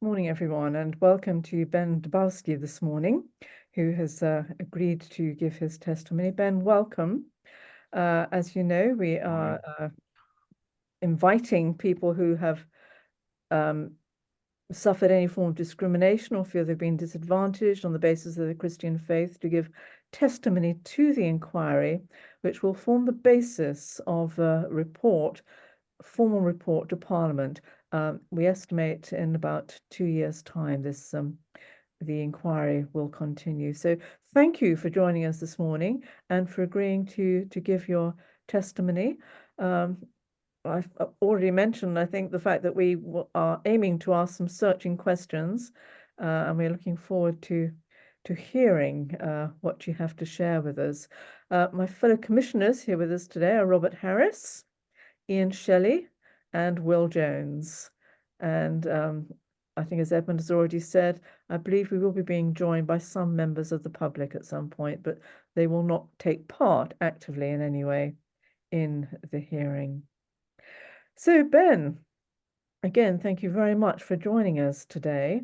Morning, everyone, and welcome to Ben Dybowski this morning, who has agreed to give his testimony. Ben, welcome. As you know, we are inviting people who have suffered any form of discrimination or feel they've been disadvantaged on the basis of their Christian faith to give testimony to the inquiry, which will form the basis of a formal report to Parliament. We estimate in about 2 years' time the inquiry will continue. So thank you for joining us this morning and for agreeing to give your testimony. I've already mentioned, I think, the fact that we are aiming to ask some searching questions, and we're looking forward to hearing what you have to share with us. My fellow commissioners here with us today are Robert Harris, Ian Shelley, and Will Jones. And I think, as Edmund has already said, I believe we will be being joined by some members of the public at some point, but they will not take part actively in any way in the hearing. So, Ben, again, thank you very much for joining us today.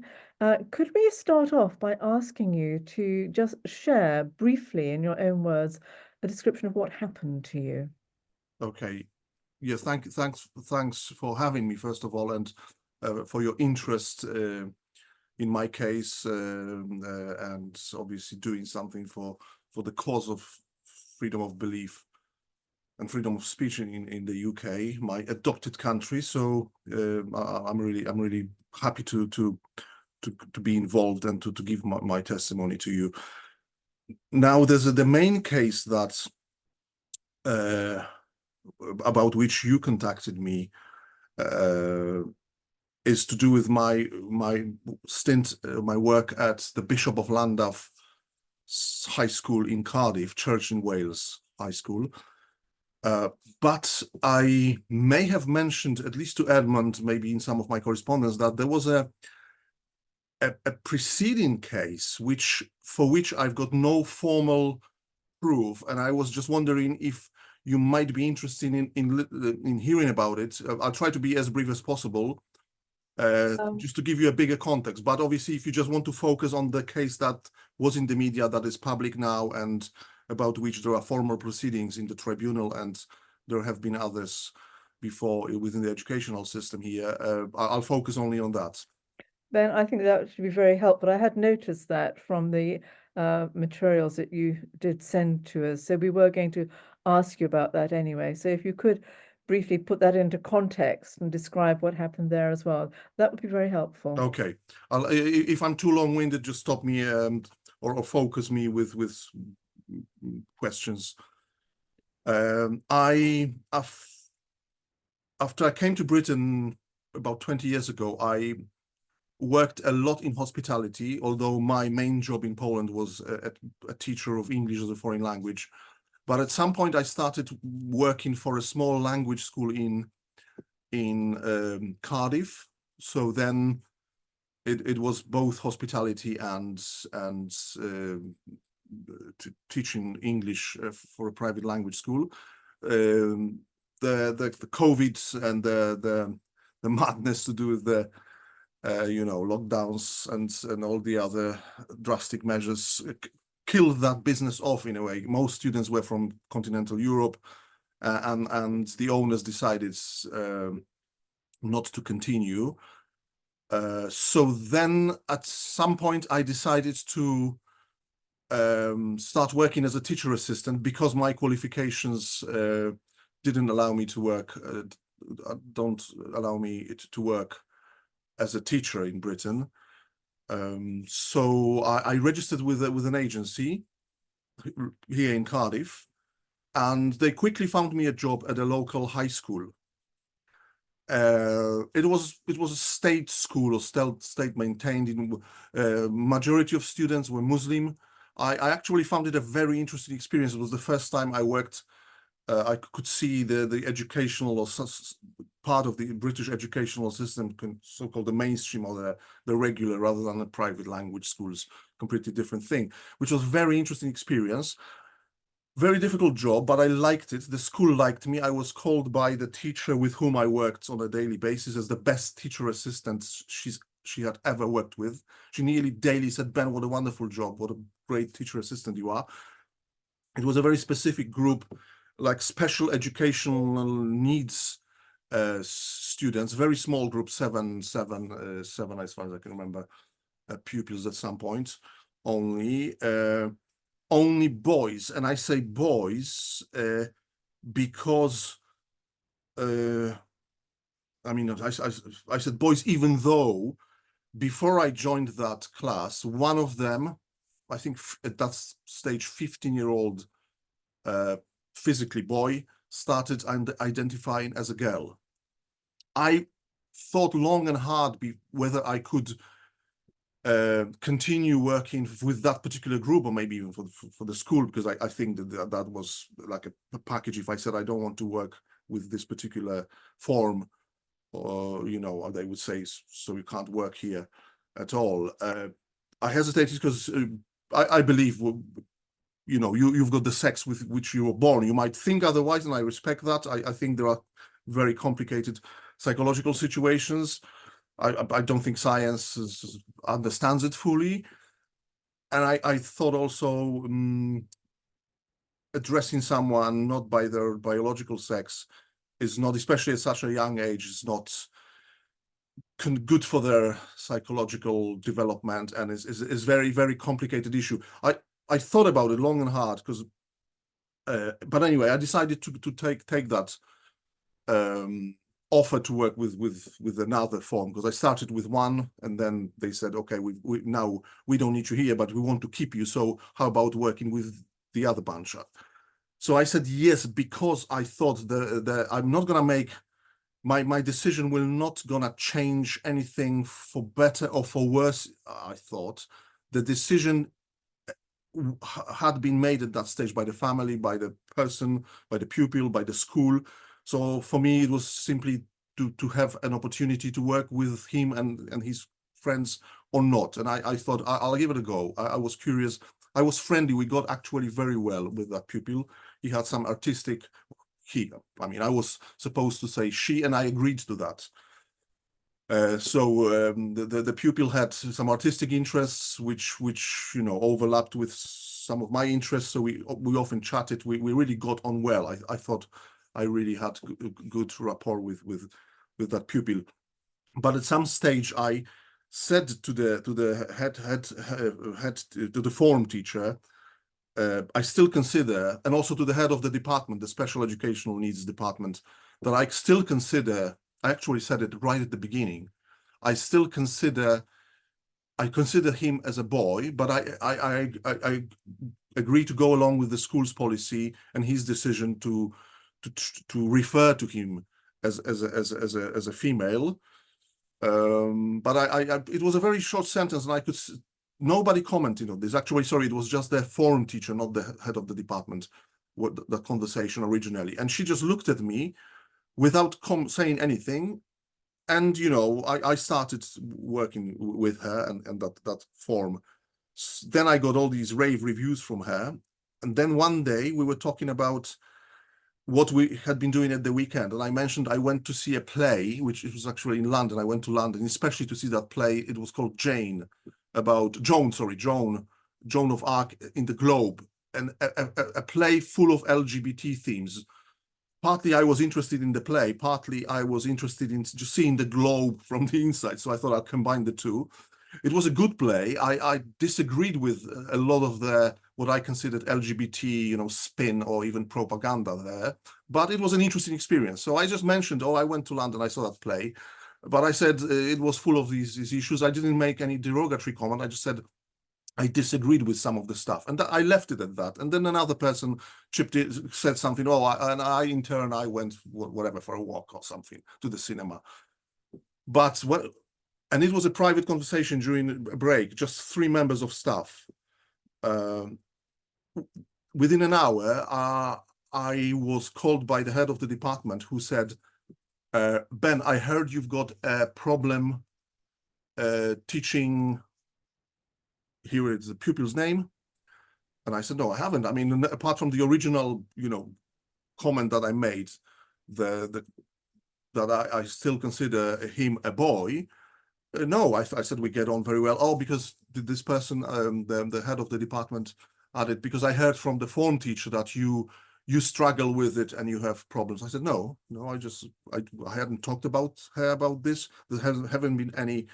Could we start off by asking you to just share briefly, in your own words, a description of what happened to you? Okay. Yes, thanks for having me, first of all, and for your interest in my case, and obviously doing something for the cause of freedom of belief and freedom of speech in the UK, my adopted country. So I'm really happy to be involved and to give my testimony to you. Now, there's the main case that about which you contacted me is to do with my stint, my work at the Bishop of Llandaff High School in Cardiff, Church in Wales High School. But I may have mentioned, at least to Edmund, maybe in some of my correspondence, that there was a preceding case for which I've got no formal proof, and I was just wondering if you might be interested in hearing about it. I'll try to be as brief as possible, just to give you a bigger context. But obviously, if you just want to focus on the case that was in the media, that is public now, and about which there are formal proceedings in the tribunal, and there have been others before within the educational system here, I'll focus only on that. Ben, I think that should be very helpful. I had noticed that from the materials that you did send to us. So we were going to ask you about that anyway. So if you could briefly put that into context and describe what happened there as well, that would be very helpful. Okay. If I'm too long-winded, just stop me or focus me with questions. After I came to Britain about 20 years ago, I worked a lot in hospitality, although my main job in Poland was a teacher of English as a foreign language. But at some point, I started working for a small language school in Cardiff. So then it was both hospitality and teaching English for a private language school. The COVID and the madness to do with the lockdowns and all the other drastic measures killed that business off in a way. Most students were from continental Europe, and the owners decided not to continue. So then at some point I decided to start working as a teacher assistant, because my qualifications didn't allow me to work, don't allow me to work as a teacher in Britain. So I registered with an agency here in Cardiff, and they quickly found me a job at a local high school. It was a state school, or state maintained. Majority of students were Muslim. I actually found it a very interesting experience. It was the first time I worked. I could see the educational or part of the British educational system, so-called the mainstream or the regular, rather than the private language schools. Completely different thing, which was a very interesting experience. Very difficult job, but I liked it. The school liked me. I was called by the teacher with whom I worked on a daily basis as the best teacher assistant she's she had ever worked with. She nearly daily said, Ben, what a wonderful job. What a great teacher assistant you are. It was a very specific group, like special educational needs students, very small group, seven, as far as I can remember, pupils at some point, only boys. And I say boys because I mean, I said boys, even though before I joined that class, one of them, I think at that stage, 15-year-old physically boy, started identifying as a girl. I thought long and hard whether I could continue working with that particular group, or maybe even for the school, because I think that was like a package. If I said I don't want to work with this particular form, or they would say, so you can't work here at all. I hesitated because I believe, you've got the sex with which you were born. You might think otherwise, and I respect that. I think there are very complicated psychological situations. I don't think science understands it fully. And I thought also addressing someone not by their biological sex is not, especially at such a young age, is not good for their psychological development, and is very, very complicated issue. I thought about it long and hard, because but anyway, I decided to take that offer to work with another form, because I started with one, and then they said, okay, now we don't need you here, but we want to keep you, so how about working with the other bunch? So I said yes, because I thought I'm not gonna make my decision will not gonna change anything for better or for worse. I thought the decision had been made at that stage by the family, by the person, by the pupil, by the school. So for me, it was simply to have an opportunity to work with him and his friends or not. And I thought I'll give it a go. I was curious. I was friendly. We got actually very well with that pupil. He had some artistic, I was supposed to say she, and I agreed to that. So the pupil had some artistic interests which overlapped with some of my interests. So we often chatted. We really got on well. I thought I really had good rapport with that pupil. But at some stage, I said to the head to the form teacher, I still consider, and also to the head of the department, the special educational needs department, that I still consider. I actually said it right at the beginning. I consider him as a boy, but I agree to go along with the school's policy and his decision to refer to him as a female. But it was a very short sentence, and nobody commented on this. Actually, sorry, it was just the form teacher, not the head of the department, the conversation originally. And she just looked at me without saying anything. And, I started working with her and that form. Then I got all these rave reviews from her. And then one day we were talking about what we had been doing at the weekend. And I mentioned I went to see a play, which it was actually in London. I went to London, especially to see that play. It was called Joan of Arc in the Globe, and a play full of LGBT themes. Partly I was interested in the play, partly I was interested in just seeing the globe from the inside. So I thought I'd combine the two. It was a good play. I disagreed with a lot of what I considered LGBT, spin or even propaganda there, but it was an interesting experience. So I just mentioned, I went to London, I saw that play, but I said it was full of these issues. I didn't make any derogatory comment. I just said I disagreed with some of the stuff, and I left it at that. And then another person chipped in, said something. In turn, I went whatever for a walk or something to the cinema. But and it was a private conversation during a break, just 3 members of staff. Within an hour, I was called by the head of the department, who said, Ben, I heard you've got a problem teaching. Here is the pupil's name. And I said, no, I haven't. I mean, apart from the original, comment that I made, that I still consider him a boy. No, I said we get on very well. Oh, because this person, the head of the department, added, because I heard from the form teacher that you struggle with it and you have problems. I said, no, I hadn't talked about her about this. There haven't been any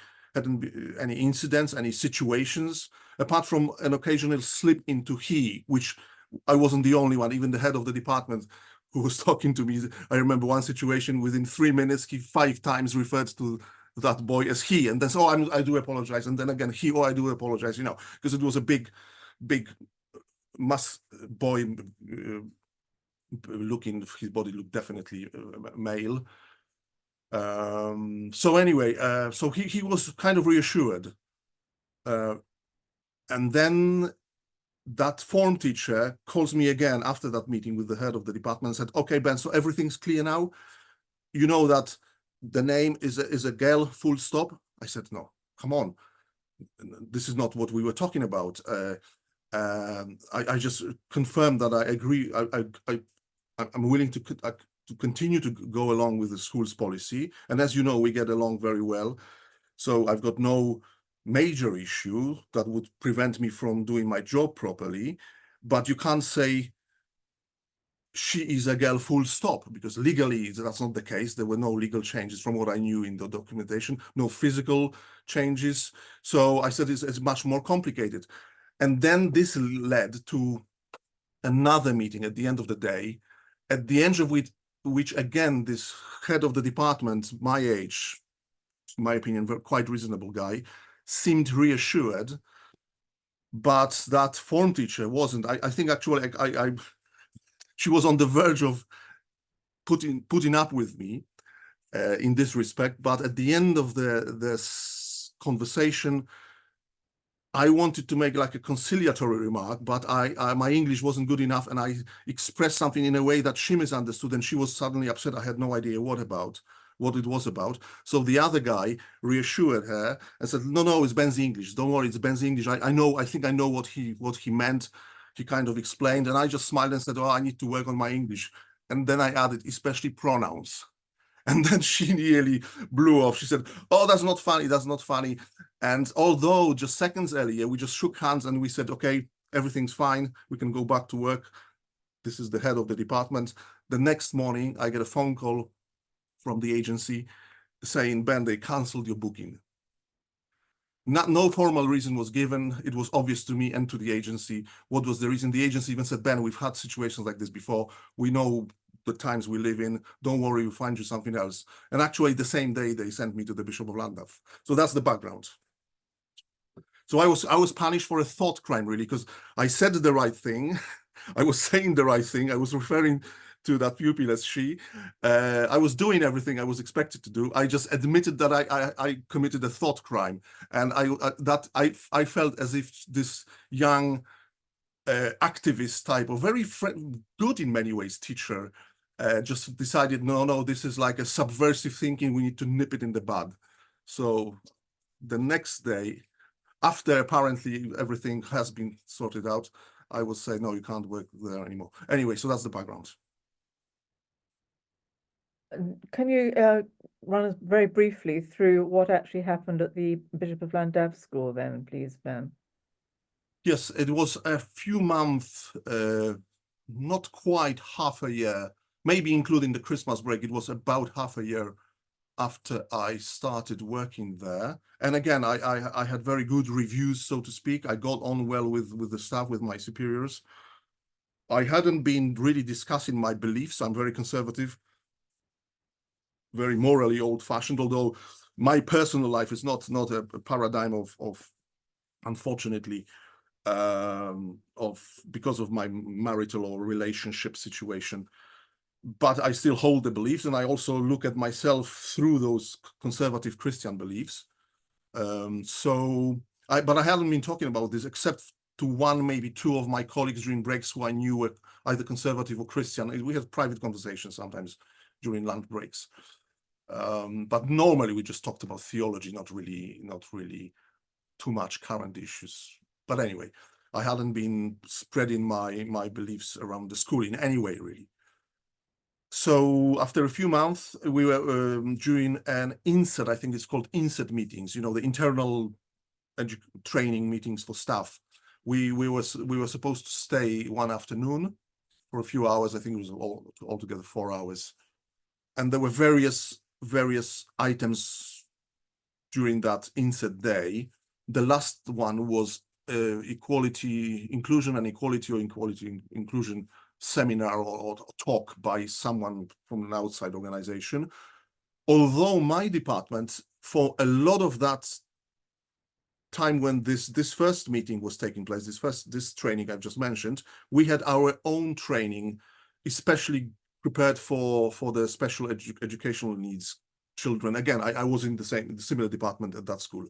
incidents, any situations, apart from an occasional slip into he, which I wasn't the only one. Even the head of the department who was talking to me, I remember one situation within 3 minutes, he 5 times referred to that boy as he, and then so I do apologize, and then again he, I do apologize, because it was a big mass boy, looking, his body looked definitely male. So anyway, so he was kind of reassured, and then that form teacher calls me again after that meeting with the head of the department and said, okay, Ben, so everything's clear now. You know that the name is a girl, full stop. I said, no, come on, this is not what we were talking about. I just confirmed that I agree. I'm willing to continue to go along with the school's policy. And as you know, we get along very well. So I've got no major issue that would prevent me from doing my job properly. But you can't say she is a girl, full stop, because legally that's not the case. There were no legal changes from what I knew in the documentation, no physical changes. So I said it's much more complicated. And then this led to another meeting at the end of the day, at the end of which again, this head of the department, my age, in my opinion, quite reasonable guy, seemed reassured, but that form teacher wasn't. I think actually she was on the verge of putting up with me in this respect. But at the end of this conversation, I wanted to make like a conciliatory remark, but my English wasn't good enough, and I expressed something in a way that she misunderstood, and she was suddenly upset. I had no idea what it was about. So the other guy reassured her and said, no, it's Ben's English. Don't worry, it's Ben's English. I think I know what he meant. He kind of explained, and I just smiled and said, oh, I need to work on my English. And then I added, especially pronouns. And then she nearly blew off. She said, oh, that's not funny. That's not funny. And although just seconds earlier, we just shook hands and we said, okay, everything's fine. We can go back to work. This is the head of the department. The next morning, I get a phone call from the agency saying, Ben, they canceled your booking. No formal reason was given. It was obvious to me and to the agency what was the reason. The agency even said, Ben, we've had situations like this before. We know the times we live in. Don't worry, we'll find you something else. And actually, the same day, they sent me to the Bishop of Llandaff. So that's the background. So I was punished for a thought crime, really, because I said the right thing. I was saying the right thing. I was referring to that pupil as she. I was doing everything I was expected to do. I just admitted that I committed a thought crime, and I felt as if this young activist type of very good in many ways teacher just decided, no, this is like a subversive thinking. We need to nip it in the bud. So the next day, after apparently everything has been sorted out, I will say, no, you can't work there anymore. Anyway, so that's the background. Can you run us very briefly through what actually happened at the Bishop of Llandaff School then, please, Ben? Yes, it was a few months, not quite half a year, maybe including the Christmas break. It was about half a year after I started working there. And again, I had very good reviews, so to speak. I got on well with the staff, with my superiors. I hadn't been really discussing my beliefs. I'm very conservative, very morally old-fashioned, although my personal life is not a paradigm of unfortunately, because of my marital or relationship situation. But I still hold the beliefs, and I also look at myself through those conservative Christian beliefs. But I haven't been talking about this except to one, maybe two of my colleagues during breaks who I knew were either conservative or Christian. We had private conversations sometimes during lunch breaks. But normally we just talked about theology, not really too much current issues. But anyway, I hadn't been spreading my beliefs around the school in any way, really. So after a few months, we were during an INSET, I think it's called INSET meetings, you know, the internal training meetings for staff. We were supposed to stay one afternoon for a few hours. I think it was altogether 4 hours, and there were various items during that INSET day. The last one was inclusion and equality or equality inclusion seminar or talk by someone from an outside organization. Although my department, for a lot of that time when this first meeting was taking place, this training I've just mentioned, we had our own training, especially prepared for the special educational needs children. Again, I was in the similar department at that school.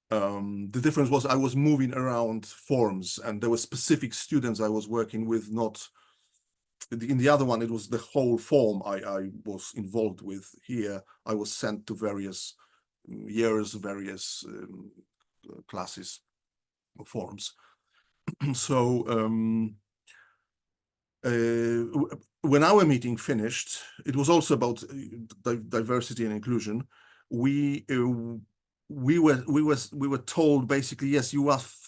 The difference was I was moving around forms, and there were specific students I was working with. Not in the other one, it was the whole form I was involved with. Here, I was sent to various years, various classes or forms. So when our meeting finished, it was also about diversity and inclusion. We were told basically, yes,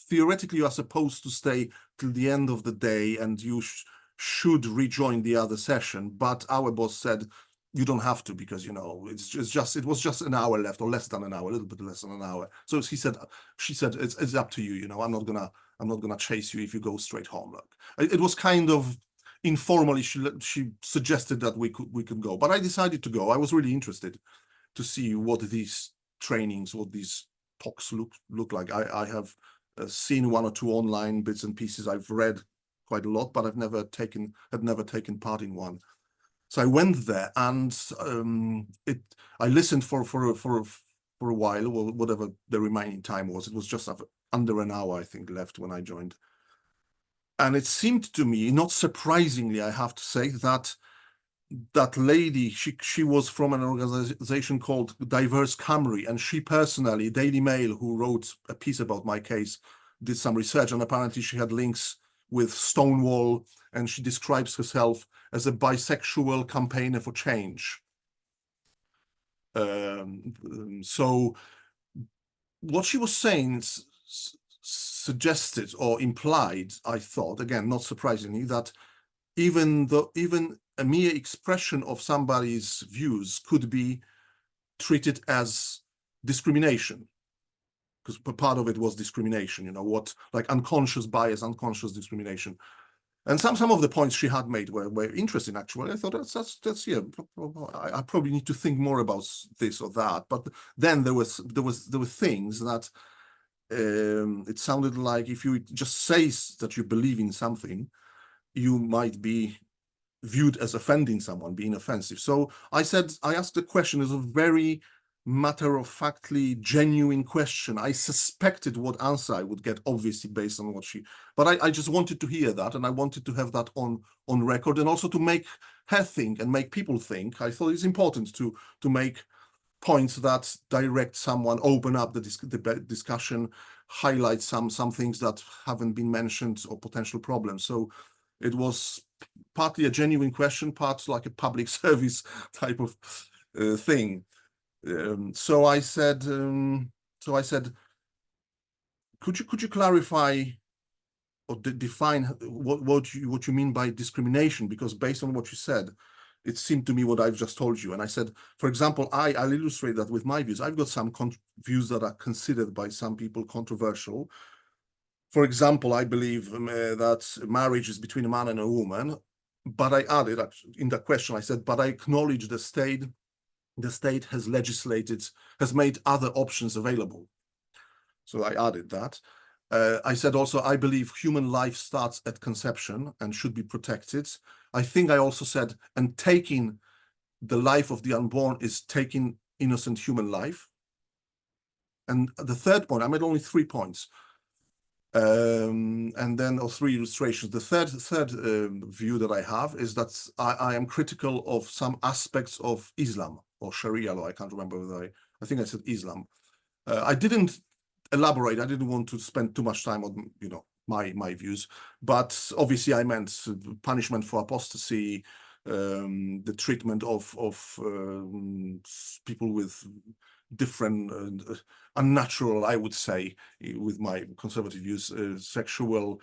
theoretically you are supposed to stay till the end of the day, and you should rejoin the other session. But our boss said you don't have to, because, you know, it was just an hour left, or less than an hour, a little bit less than an hour. So she said it's up to you. You know, I'm not gonna chase you if you go straight home. Look, it was kind of informally. She suggested that we could go, but I decided to go. I was really interested to see what these trainings, what these talks look like. I have seen one or two online bits and pieces. I've read quite a lot, but had never taken part in one. So I went there, and I listened for a while, or whatever the remaining time was. It was just under an hour, I think, left when I joined. And it seemed to me, not surprisingly, I have to say, that that lady, she was from an organization called Diverse Camry, and she personally, Daily Mail, who wrote a piece about my case, did some research, and apparently she had links with Stonewall, and she describes herself as a bisexual campaigner for change. So what she was saying suggested or implied, I thought, again, not surprisingly, that even a mere expression of somebody's views could be treated as discrimination, because part of it was discrimination, you know, like unconscious bias, unconscious discrimination. And some of the points she had made were interesting, actually. I thought that's yeah, I probably need to think more about this or that. But then there were things that it sounded like if you just say that you believe in something, you might be viewed as offending someone, being offensive. So I asked the question as a very matter-of-factly genuine question. I suspected what answer I would get, obviously, based on what but I just wanted to hear that, and I wanted to have that on record, and also to make her think and make people think. I thought it's important to make points that direct someone, open up the discussion, highlight some things that haven't been mentioned, or potential problems. So it was partly a genuine question, part like a public service type of thing. So I said, could you clarify or define what you mean by discrimination? Because based on what you said, it seemed to me what I've just told you. And I said, for example, I'll illustrate that with my views. I've got some views that are considered by some people controversial. For example, I believe that marriage is between a man and a woman. But I added, in that question, I said, but I acknowledge the state has made other options available. So I added that. I said also, I believe human life starts at conception and should be protected. I think I also said, and taking the life of the unborn is taking innocent human life. And the third point, I made only 3 points. And then, or 3 illustrations. The third view that I have is that I am critical of some aspects of Islam or Sharia law. I can't remember whether I think I said Islam. I didn't elaborate. I didn't want to spend too much time on, my views, but obviously I meant punishment for apostasy, the treatment of people with different unnatural, I would say, with my conservative views, sexual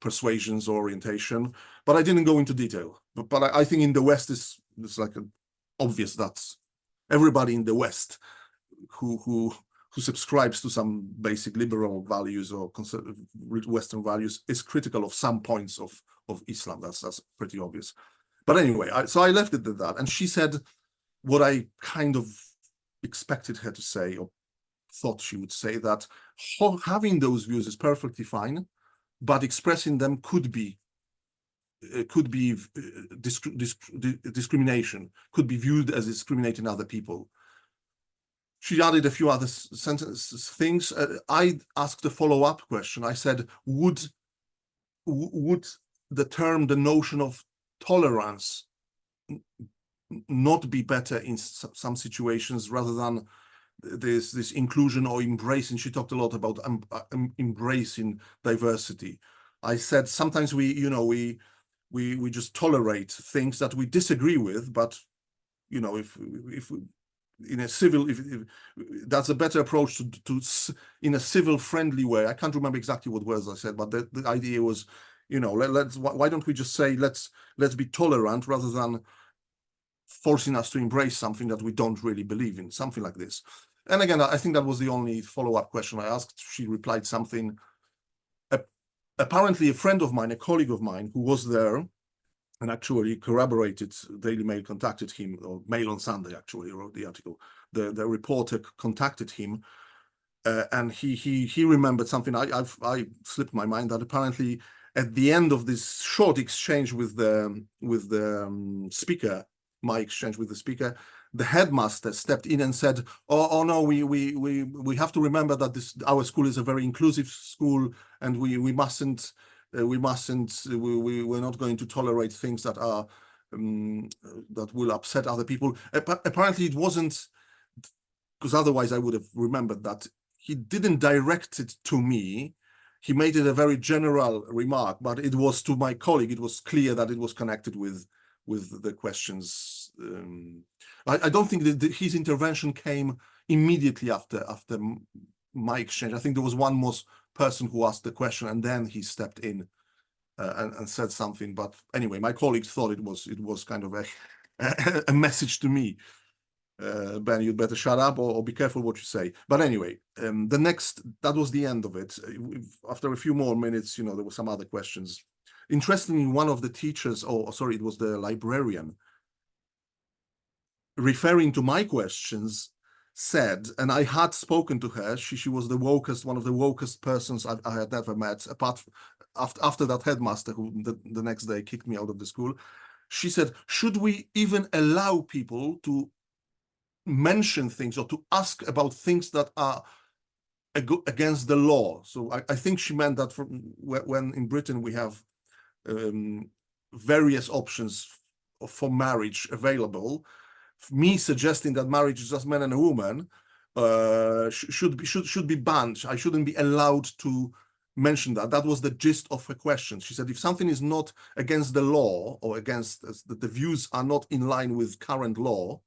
persuasions or orientation. But I didn't go into detail. But I think in the West it's like obvious that everybody in the West who subscribes to some basic liberal values or conservative Western values is critical of some points of Islam. That's pretty obvious. But anyway, so I left it at that. And she said what I kind of expected her to say, or thought she would say, that having those views is perfectly fine, but expressing them could be discrimination, could be viewed as discriminating other people. She added a few other things. I asked a follow-up question. I said, would the notion of tolerance not be better in some situations rather than this inclusion or embracing? She talked a lot about embracing diversity. I said sometimes we just tolerate things that we disagree with, but if in a civil, if that's a better approach to in a civil friendly way. I can't remember exactly what words I said, but the idea was, why don't we just say let's be tolerant rather than forcing us to embrace something that we don't really believe in, something like this. And again, I think that was the only follow-up question I asked. She replied something. Apparently a friend of mine, a colleague of mine who was there and actually corroborated, Daily Mail contacted him, or Mail on Sunday actually wrote the article. The reporter contacted him, and he remembered something. I slipped my mind that apparently at the end of this short exchange with the speaker, my exchange with the speaker, the headmaster stepped in and said, "Oh no, we have to remember that our school is a very inclusive school, and we're not going to tolerate things that are that will upset other people." Apparently, it wasn't, because otherwise I would have remembered that. He didn't direct it to me. He made it a very general remark, but it was to my colleague. It was clear that it was connected with the questions. I don't think that his intervention came immediately after my exchange. I think there was one more person who asked the question, and then he stepped in and said something. But anyway, my colleagues thought it was kind of a message to me. Ben, you'd better shut up or be careful what you say. But anyway, that was the end of it. After a few more minutes, there were some other questions. Interestingly, one of the teachers, it was the librarian, referring to my questions, said, and I had spoken to her, she was one of the wokest persons I had ever met, apart after that headmaster who the next day kicked me out of the school. She said, should we even allow people to mention things or to ask about things that are against the law? So I think she meant that when in Britain we have various options for marriage available, me suggesting that marriage is just man and a woman should be banned. I shouldn't be allowed to mention that. That was the gist of her question. She said, if something is not against the law or against the views are not in line with current law,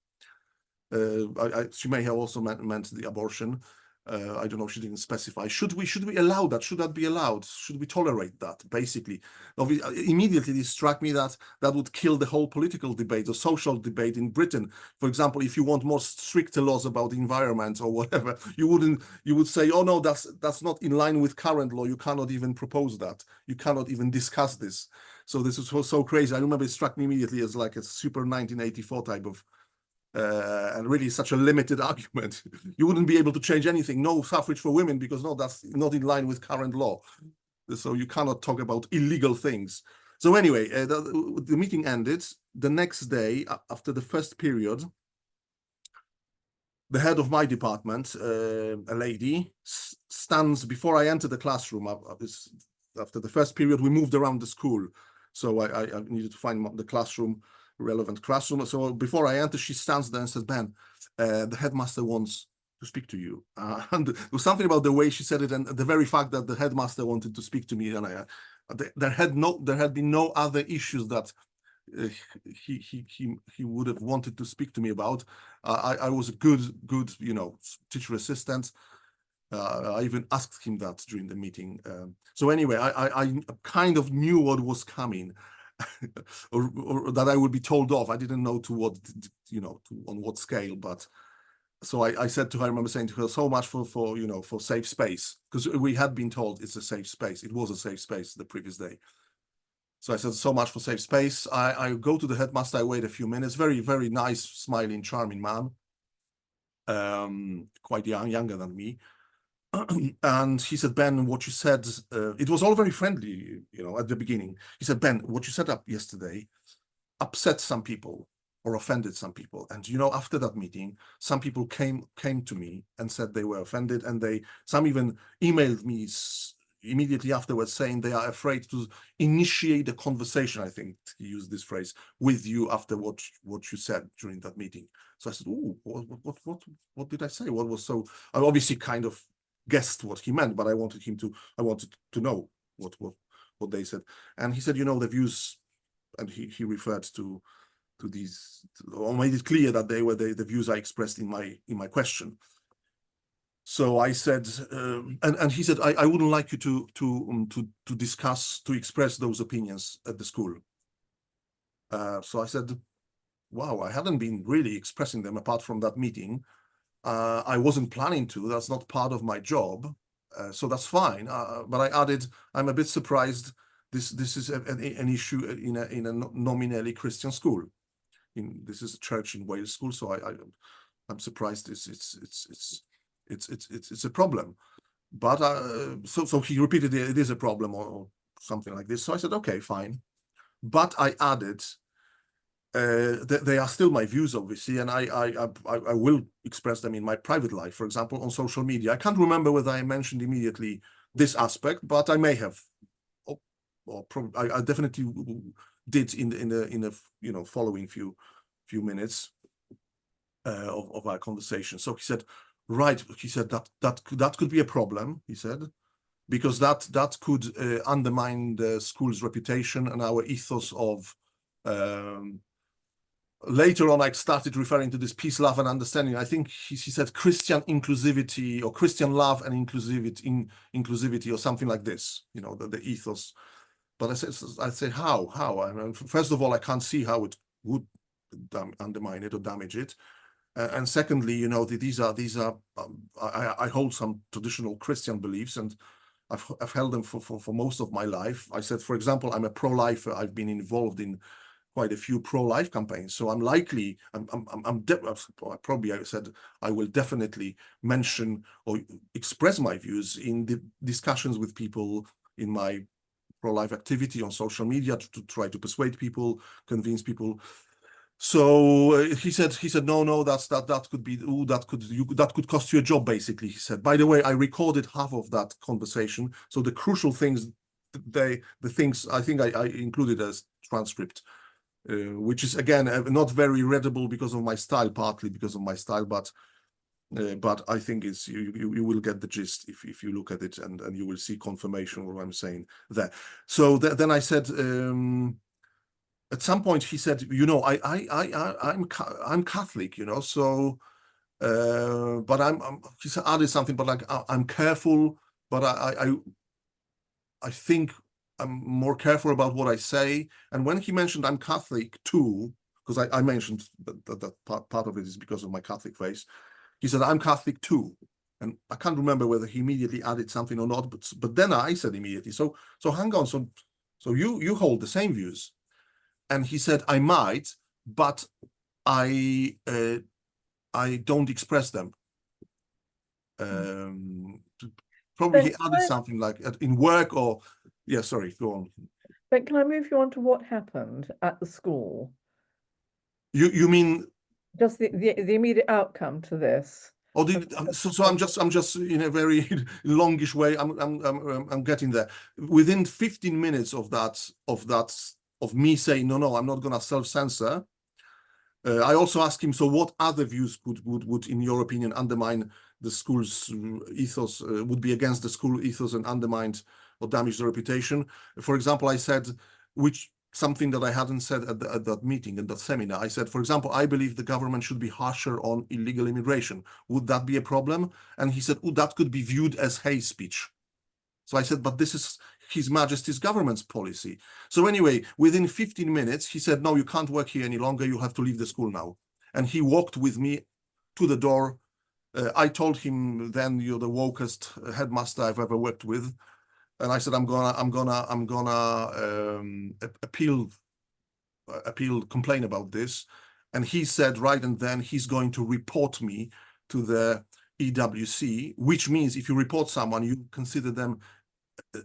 she may have also meant the abortion. I don't know, she didn't specify. Should we allow that? Should that be allowed? Should we tolerate that? Basically, immediately it struck me that would kill the whole political debate or social debate in Britain. For example, if you want more stricter laws about the environment or whatever, you would say, oh no, that's not in line with current law. You cannot even propose that. You cannot even discuss this. So this was so crazy. I remember it struck me immediately as like a super 1984 type of and really such a limited argument. You wouldn't be able to change anything. No suffrage for women because no, that's not in line with current law. So you cannot talk about illegal things. So anyway, the meeting ended. The next day, after the first period, the head of my department, a lady, stands before I enter the classroom. After the first period, we moved around the school. So I needed to find the relevant classroom. So before I enter, she stands there and says, Ben, the headmaster wants to speak to you. And there was something about the way she said it and the very fact that the headmaster wanted to speak to me. And there had been no other issues that uh, he would have wanted to speak to me about. I was a good teacher assistant. I even asked him that during the meeting. So anyway, I kind of knew what was coming, or that I would be told off. I didn't know to what, on what scale, but so I said to her, I remember saying to her, so much for safe space, because we had been told it's a safe space. It was a safe space the previous day. So I said, so much for safe space. I go to the headmaster, I wait a few minutes, very, very nice, smiling, charming man, quite young, younger than me. And he said, Ben, what you said, it was all very friendly, at the beginning. He said, Ben, what you said up yesterday upset some people or offended some people. And after that meeting, some people came to me and said they were offended, and some even emailed me immediately afterwards saying they are afraid to initiate a conversation. I think he used this phrase, with you after what you said during that meeting. So I said, "Oh, what did I say? What was so?" I obviously kind of guessed what he meant, but I wanted to know what they said. And he said, the views, and he referred to these, or made it clear that they were the views I expressed in my question. So I said, and he said, I wouldn't like you to express those opinions at the school. So I said, wow, I hadn't been really expressing them apart from that meeting. I wasn't planning to. That's not part of my job. So that's fine. But I added, I'm a bit surprised. This is an issue in a nominally Christian school. This is a church in Wales school, so I'm surprised it's a problem. But so he repeated it is a problem or something like this. So I said, okay, fine. But I added, they are still my views, obviously, and I will express them in my private life, for example, on social media. I can't remember whether I mentioned immediately this aspect, but I may have, or probably I definitely did in the following few minutes of our conversation. So he said, right, he said that could be a problem, he said, because that could undermine the school's reputation and our ethos of later on I started referring to this peace, love, and understanding. I think he said Christian inclusivity, or Christian love and inclusivity or something like this, the ethos. But I say how? I mean, first of all, I can't see how it would undermine it or damage it. And secondly, these are I hold some traditional Christian beliefs, and I've held them for most of my life. I said, for example, I'm a pro-lifer. I've been involved in quite a few pro-life campaigns, so probably I said I will definitely mention or express my views in the discussions with people in my pro-life activity on social media to try to persuade people, convince people. So he said, no, that could be, that could cost you a job, basically. He said, by the way, I recorded half of that conversation, so the crucial things, the things I think I included as transcript, which is again not very readable because of my style, partly because of my style, but I think it's you will get the gist if you look at it, and you will see confirmation of what I'm saying there. So then I said, at some point he said, I'm Catholic, so but he said, added something, but like I'm careful, but I think I'm more careful about what I say. And when he mentioned I'm Catholic too, because I mentioned that part of it is because of my Catholic faith, he said, I'm Catholic too. And I can't remember whether he immediately added something or not, but then I said immediately, so hang on, so you hold the same views. And he said, I might, but I don't express them. Probably he added something like in work or, yeah, sorry, go on. But can I move you on to what happened at the school? You mean just the immediate outcome to this? Oh, so I'm just in a very longish way. I'm getting there. Within 15 minutes of me saying no, I'm not gonna self-censor. I also asked him, so what other views would in your opinion undermine the school's ethos, would be against the school ethos and undermined or damage the reputation? For example, I said, which something that I hadn't said at that meeting, at that seminar. I said, for example, I believe the government should be harsher on illegal immigration. Would that be a problem? And he said, oh, that could be viewed as hate speech. So I said, but this is His Majesty's government's policy. So anyway, within 15 minutes, he said, no, you can't work here any longer. You have to leave the school now. And he walked with me to the door. I told him then, you're the wokest headmaster I've ever worked with. And I said, I'm gonna complain about this. And he said right and then he's going to report me to the EWC, which means if you report someone, you consider them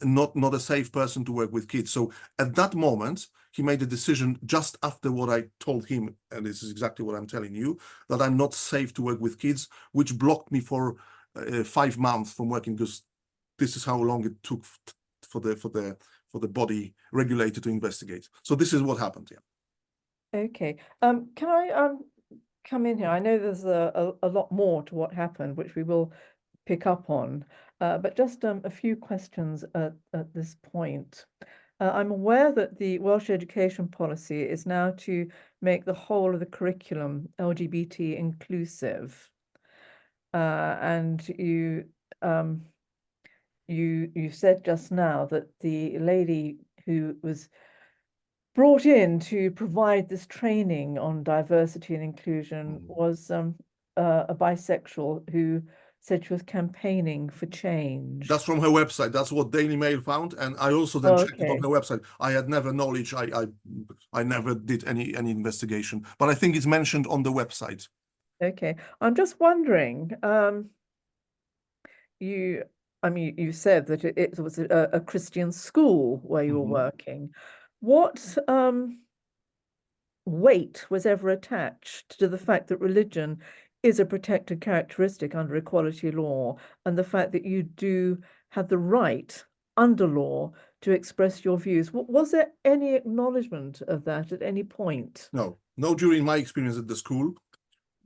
not a safe person to work with kids. So at that moment, he made a decision just after what I told him, and this is exactly what I'm telling you, that I'm not safe to work with kids, which blocked me for 5 months from working, because this is how long it took for the body regulator to investigate. So this is what happened. Yeah. Okay. Can I come in here? I know there's a lot more to what happened, which we will pick up on, but just a few questions at this point. I'm aware that the Welsh education policy is now to make the whole of the curriculum LGBT inclusive, and you said just now that the lady who was brought in to provide this training on diversity and inclusion was a bisexual who said she was campaigning for change. That's from her website. That's what Daily Mail found, and I also then checked it on her website. I had never knowledge. I never did any investigation, but I think it's mentioned on the website. Okay, I'm just wondering. You said that it was a Christian school where you were working. What weight was ever attached to the fact that religion is a protected characteristic under equality law, and the fact that you do have the right under law to express your views? Was there any acknowledgement of that at any point? No, during my experience at the school,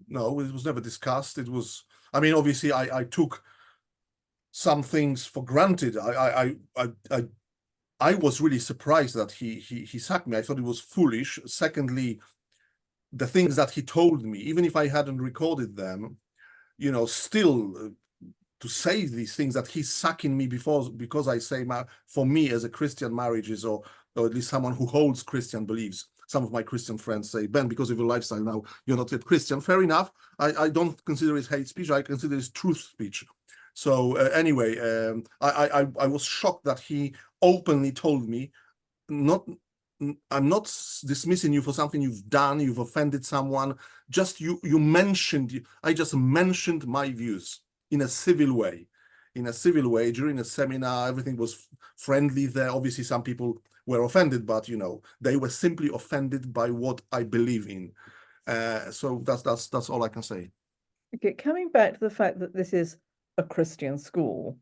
no, it was never discussed. It was, I mean, obviously I took some things for granted. I was really surprised that he sacked me. I thought it was foolish. Secondly, the things that he told me, even if I hadn't recorded them, still to say these things, that he's sacking me because I say, for me as a Christian, marriage is, or at least someone who holds Christian beliefs. Some of my Christian friends say, Ben, because of your lifestyle now, you're not yet Christian. Fair enough. I don't consider it hate speech. I consider it truth speech. So anyway, I was shocked that he openly told me, I'm not dismissing you for something you've done, you've offended someone. Just I just mentioned my views in a civil way. During a seminar, everything was friendly there. Obviously, some people were offended, but they were simply offended by what I believe in. So that's all I can say. Okay, coming back to the fact that this is a Christian school,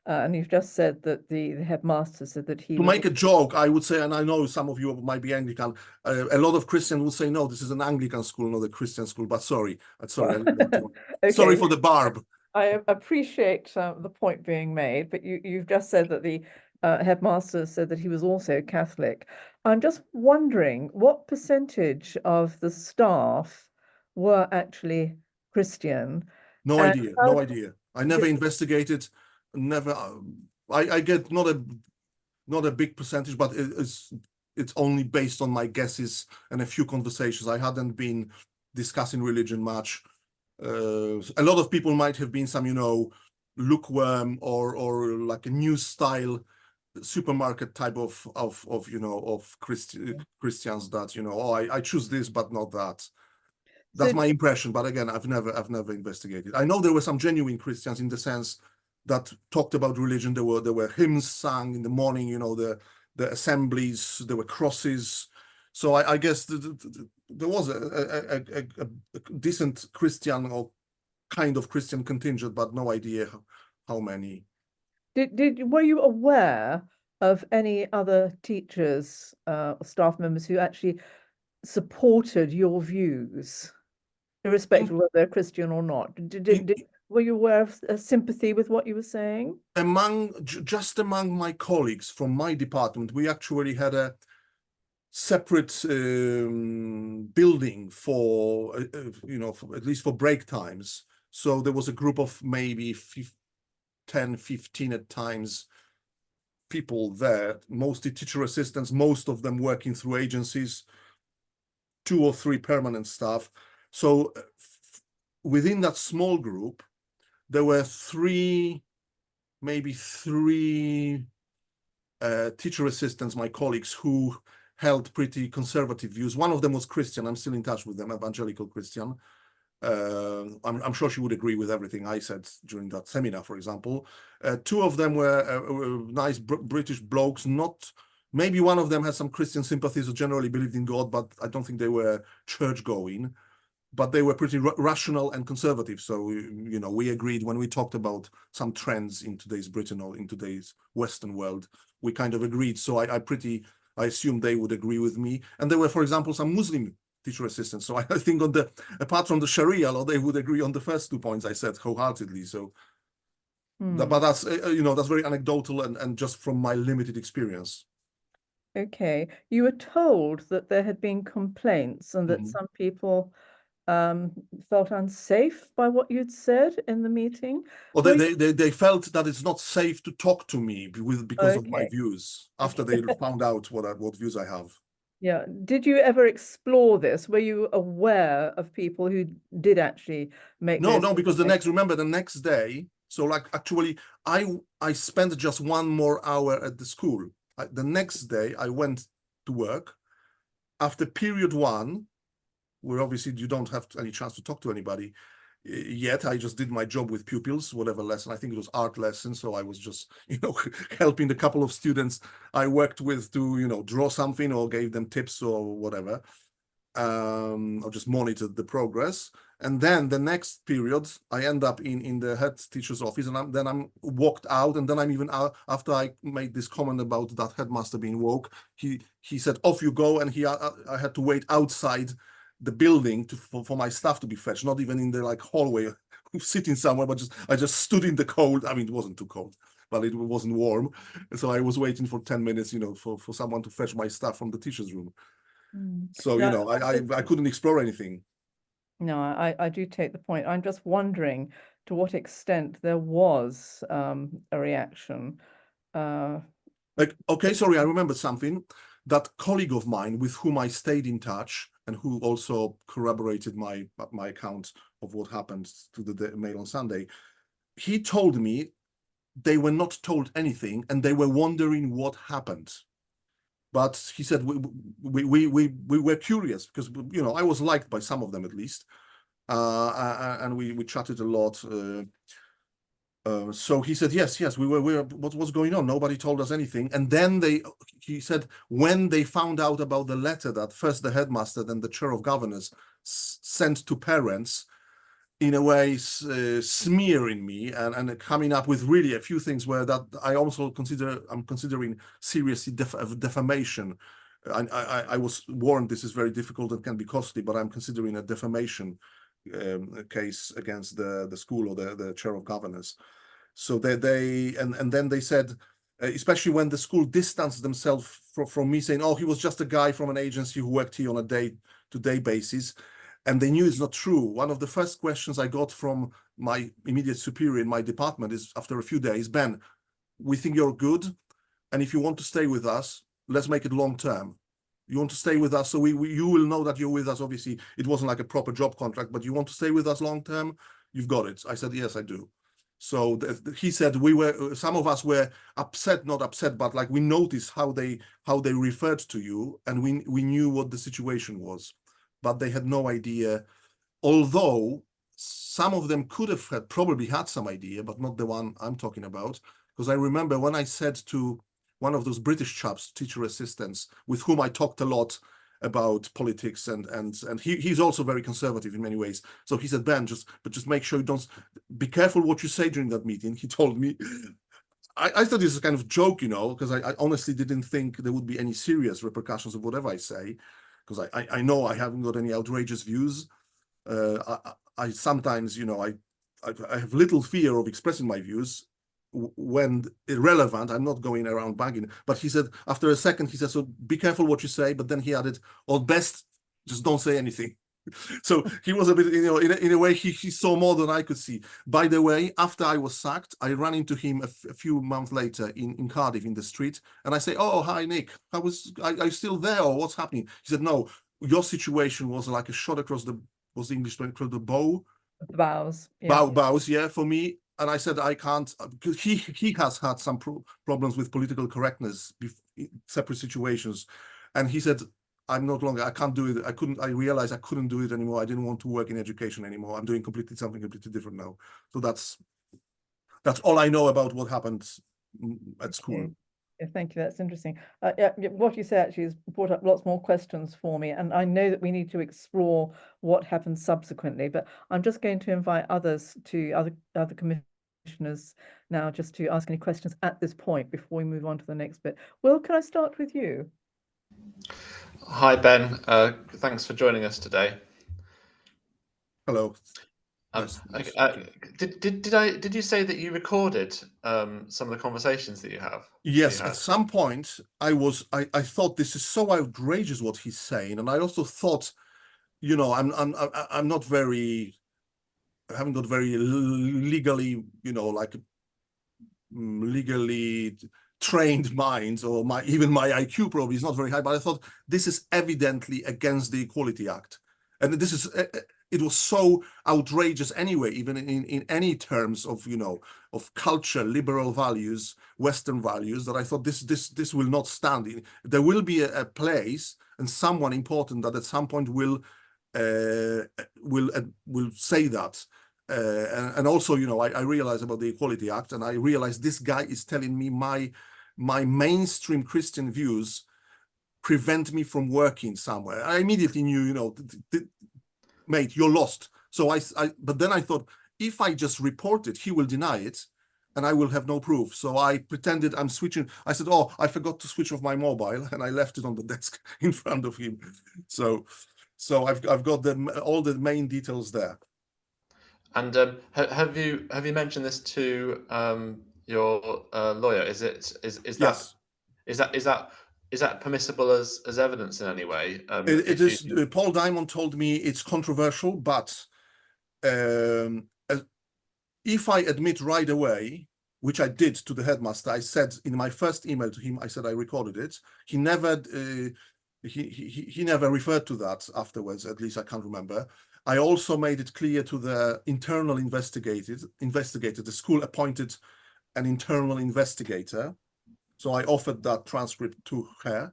and you've just said that the headmaster said that he to make a joke, I would say, and I know some of you might be Anglican, a lot of Christians will say, no, this is an Anglican school, not a Christian school, but sorry. Okay. Sorry for the barb. I appreciate the point being made, but you've just said that the headmaster said that he was also Catholic. I'm just wondering what percentage of the staff were actually Christian. No idea. I never investigated. Never. I get not a big percentage, but it's only based on my guesses and a few conversations. I hadn't been discussing religion much. A lot of people might have been some, lukewarm or like a new style supermarket type of Christians that I choose this but not that. That's my impression, but again, I've never investigated. I know there were some genuine Christians in the sense that talked about religion. There were hymns sung in the morning, the assemblies, there were crosses. So I guess there was a decent Christian or kind of Christian contingent, but no idea how many. Were you aware of any other teachers or staff members who actually supported your views, irrespective of whether they're Christian or not? Were you aware of sympathy with what you were saying? Just among my colleagues from my department, we actually had separate building for, at least for break times. So there was a group of maybe 10, 15 at times people there, mostly teacher assistants, most of them working through agencies, 2 or 3 permanent staff. So within that small group, there were maybe three teacher assistants, my colleagues, who held pretty conservative views. One of them was Christian. I'm still in touch with them, evangelical Christian. I'm sure she would agree with everything I said during that seminar, for example. 2 of them were nice British blokes. Not maybe one of them has some Christian sympathies or generally believed in God, but I don't think they were church going. But they were pretty rational and conservative. So we agreed when we talked about some trends in today's Britain or in today's Western world. We kind of agreed. So I assume they would agree with me. And there were, for example, some Muslim teacher assistants. So I think apart from the Sharia law, they would agree on the first 2 points I said wholeheartedly. So, but that's that's very anecdotal and just from my limited experience. Okay. You were told that there had been complaints and that some people felt unsafe by what you'd said in the meeting. Or Were you they felt that it's not safe to talk to me because of my okay? views after they found out what views I have. Yeah. Did you ever explore this? Were you aware of people who did actually make No, those no, because complaints? remember the next day. So like actually, I spent just 1 more hour at the school. The next day I went to work after period 1, where obviously you don't have any chance to talk to anybody yet. I just did my job with pupils, whatever lesson. I think it was art lesson. So I was just, helping the couple of students I worked with to, draw something or gave them tips or whatever, or just monitored the progress. And then the next period, I end up in the head teacher's office, and I'm walked out, and then I'm even out after I made this comment about that headmaster being woke. He said, "Off you go," and I had to wait outside the building for my stuff to be fetched, not even in the hallway, sitting somewhere, but I just stood in the cold. I mean, it wasn't too cold, but it wasn't warm, so I was waiting for 10 minutes, for someone to fetch my stuff from the teacher's room. So No, I couldn't explore anything. no, I do take the point. I'm just wondering to what extent there was a reaction. Uh, Okay, sorry, I remembered something. That colleague of mine with whom I stayed in touch and who also corroborated my account of what happened to the Mail on Sunday, he told me they were not told anything and they were wondering what happened. But he said we were curious because I was liked by some of them at least, and we chatted a lot. So he said, yes, we were, what's going on? Nobody told us anything. And then he said, when they found out about the letter that first the headmaster, then the chair of governors sent to parents, in a way, smearing me and coming up with really a few things where that I'm considering seriously defamation. I was warned this is very difficult and can be costly, but I'm considering a defamation case against the school or the chair of governors. So and then they said, especially when the school distanced themselves from me, saying, "Oh, he was just a guy from an agency who worked here on a day-to-day basis," and they knew it's not true. One of the first questions I got from my immediate superior in my department is, after a few days, "Ben, we think you're good, and if you want to stay with us, let's make it long term. You want to stay with us, so you will know that you're with us. Obviously, it wasn't like a proper job contract, but you want to stay with us long term, you've got it." I said, "Yes, I do." So he said some of us were upset, not upset, but we noticed how they referred to you, and we knew what the situation was, but they had no idea. Although some of them could have probably had some idea, but not the one I'm talking about. Because I remember when I said to one of those British chaps, teacher assistants, with whom I talked a lot about politics, and he's also very conservative in many ways. So he said, "Ben, just make sure you don't be careful what you say during that meeting." He told me. I thought this was a kind of joke, because I honestly didn't think there would be any serious repercussions of whatever I say, because I know I haven't got any outrageous views. I sometimes, I have little fear of expressing my views when irrelevant. I'm not going around bagging, but he said after a second, he said, so be careful what you say. But then he added, or best, just don't say anything. So he was a bit, in a way, he saw more than I could see. By the way, after I was sacked, I ran into him a few months later in Cardiff in the street, and I say, "Oh, hi, Nick. Are you still there, or what's happening?" He said, "No, your situation was like a shot across the, what's the English term, across the bow." Bows, yeah. Bows, yeah, for me. And I said, I can't, because he has had some problems with political correctness, in separate situations. And he said, I'm not longer, I can't do it. I realized I couldn't do it anymore. I didn't want to work in education anymore. I'm doing something completely different now. So that's all I know about what happened at school. Okay. Yeah, thank you. That's interesting. Yeah, what you say actually has brought up lots more questions for me, and I know that we need to explore what happened subsequently. But I'm just going to invite others to other commissioners now, just to ask any questions at this point before we move on to the next bit. Will, can I start with you? Hi, Ben. Thanks for joining us today. Hello. Did you say that you recorded some of the conversations that you have? Yes, at some point I thought this is so outrageous what he's saying, and I also thought, I'm not very, I haven't got very legally, legally trained minds, or even my IQ probably is not very high, but I thought this is evidently against the Equality Act, and this is it was so outrageous anyway, even in any terms of of culture, liberal values, Western values, that I thought this will not stand. There will be a place and someone important that at some point will say that. And also, I realized about the Equality Act, and I realized this guy is telling me my mainstream Christian views prevent me from working somewhere. I immediately knew, mate, you're lost. So but then I thought, if I just report it, he will deny it, and I will have no proof. So I pretended I'm switching. I said, "Oh, I forgot to switch off my mobile," and I left it on the desk in front of him. So I've got all the main details there. And have you mentioned this to your lawyer? Is Yes. that permissible as evidence in any way? It is. Paul Diamond told me it's controversial, but if I admit right away, which I did to the headmaster, I said in my first email to him, I said I recorded it. He never he never referred to that afterwards. At least I can't remember. I also made it clear to the internal investigator. The school appointed an internal investigator, so I offered that transcript to her.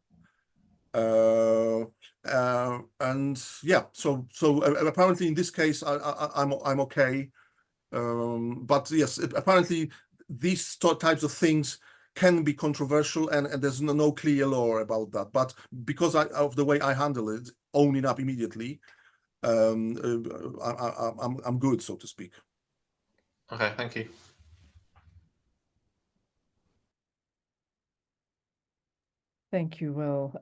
And yeah, so apparently in this case I'm okay. But yes, apparently these types of things can be controversial, and there's no clear law about that. But because of the way I handle it, owning up immediately, I'm good, so to speak. Okay, thank you. Thank you, Will.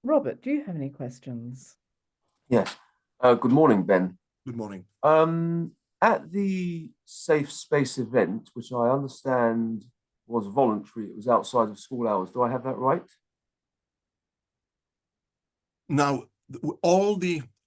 Robert, do you have any questions? Yes. Good morning, Ben. Good morning. At the Safe Space event, which I understand was voluntary, it was outside of school hours. Do I have that right? Now,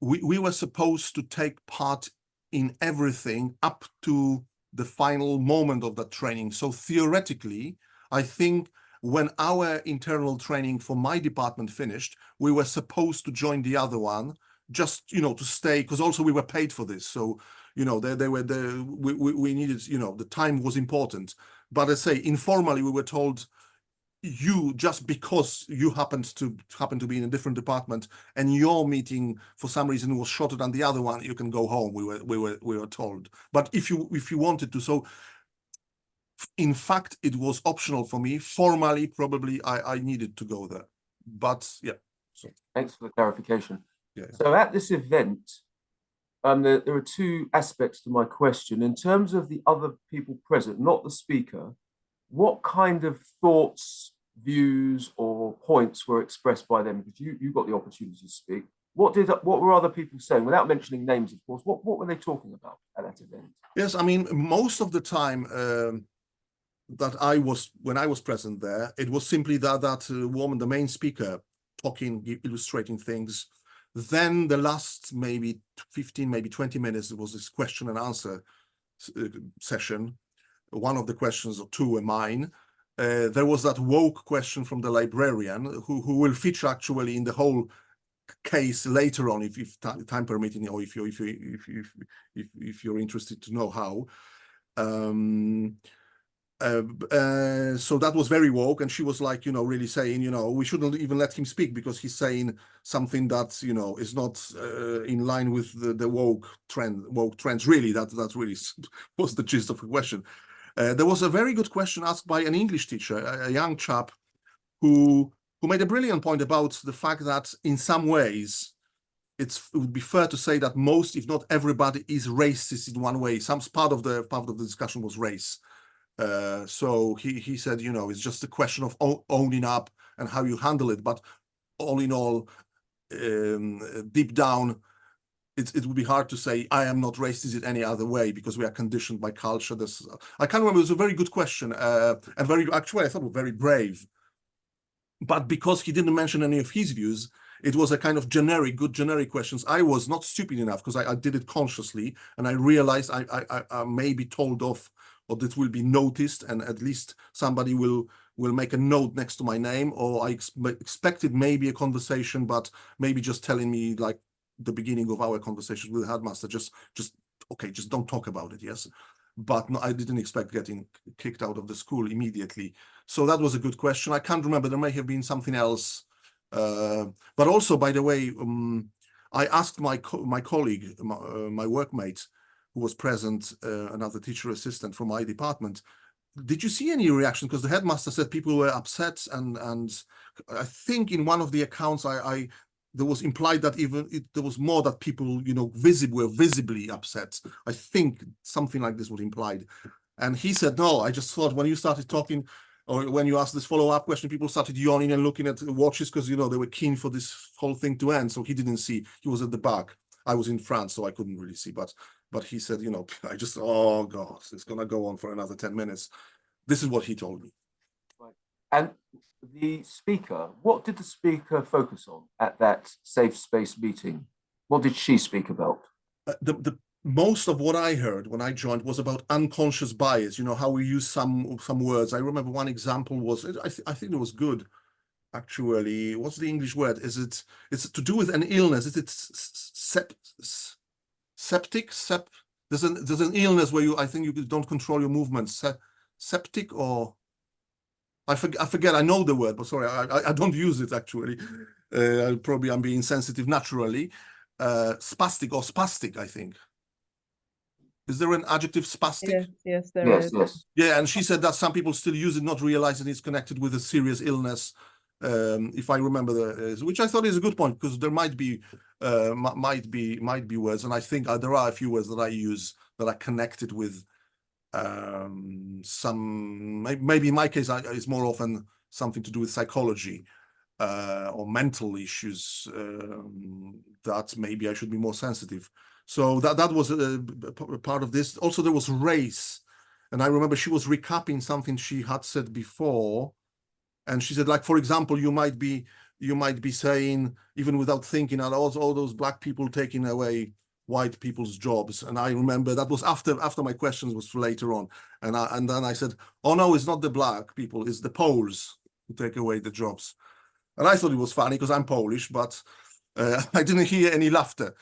we were supposed to take part in everything up to the final moment of that training. So theoretically, I think when our internal training for my department finished, we were supposed to join the other one, just to stay, because also we were paid for this. So we needed, the time was important. But I say informally, we were told, you, just because you happened to be in a different department and your meeting for some reason was shorter than the other one, you can go home. We were told. But if you wanted to, so in fact it was optional for me. Formally, probably I needed to go there. But yeah. So thanks for the clarification. Yeah. So at this event, there are two aspects to my question. In terms of the other people present, not the speaker, what kind of thoughts, views, or points were expressed by them? Because you got the opportunity to speak. What were other people saying, without mentioning names, of course? What were they talking about at that event? Yes, I mean, most of the time, when I was present there, it was simply that woman, the main speaker, talking, illustrating things. Then the last maybe 15, maybe 20 minutes, it was this question and answer session. One of the questions, or two, were mine. There was that woke question from the librarian, who will feature actually in the whole case later on, if time permitting, or if you're interested to know how. So that was very woke, and she was like, really saying, we shouldn't even let him speak because he's saying something that, is not in line with the woke trends. Really, that really was the gist of the question. There was a very good question asked by an English teacher, a young chap, who made a brilliant point about the fact that in some ways it would be fair to say that most, if not everybody, is racist in one way. Some part of the discussion was race. So he said, it's just a question of owning up and how you handle it. But all in all, deep down, it would be hard to say I am not racist in any other way because we are conditioned by culture. I can't remember. It was a very good question, and actually I thought very brave. But because he didn't mention any of his views, it was a kind of good generic questions. I was not stupid enough because I did it consciously, and I realized I may be told off, or that will be noticed, and at least somebody will make a note next to my name, or I expected maybe a conversation, but maybe just telling me, like the beginning of our conversation with the headmaster, just don't talk about it, yes. But no, I didn't expect getting kicked out of the school immediately. So that was a good question. I can't remember. There may have been something else. But also, by the way, I asked my colleague, my workmate, who was present, another teacher assistant from my department, did you see any reaction? Because the headmaster said people were upset, and I think in one of the accounts there was implied that there was more that people, were visibly upset. I think something like this was implied. And he said, no, I just thought when you started talking, or when you asked this follow-up question, people started yawning and looking at watches because, they were keen for this whole thing to end. So he didn't see. He was at the back. I was in France, so I couldn't really see. But he said, I just, oh, God, it's going to go on for another 10 minutes. This is what he told me. Right. And the speaker, what did the speaker focus on at that safe space meeting? What did she speak about? The most of what I heard when I joined was about unconscious bias, how we use some words. I remember one example was, I think it was good, actually. What's the English word? It's to do with an illness. Is it septic? There's an illness where I think you don't control your movements. Septic, or I forget. I know the word, but sorry, I don't use it actually. Probably I'm being sensitive naturally. Spastic, I think. Is there an adjective, spastic? Yes, there is. Yes. Yeah, and she said that some people still use it, not realizing it's connected with a serious illness. If I remember which I thought is a good point, because there might be words, and I think there are a few words that I use that are connected with some. Maybe in my case, it's more often something to do with psychology or mental issues that maybe I should be more sensitive. So that was a part of this. Also, there was race, and I remember she was recapping something she had said before, and she said, like, for example, you might be saying, even without thinking, all those black people taking away white people's jobs. And I remember that was after my questions was later on, and then I said, oh no, it's not the black people, it's the Poles who take away the jobs. And I thought it was funny because I'm Polish, but I didn't hear any laughter.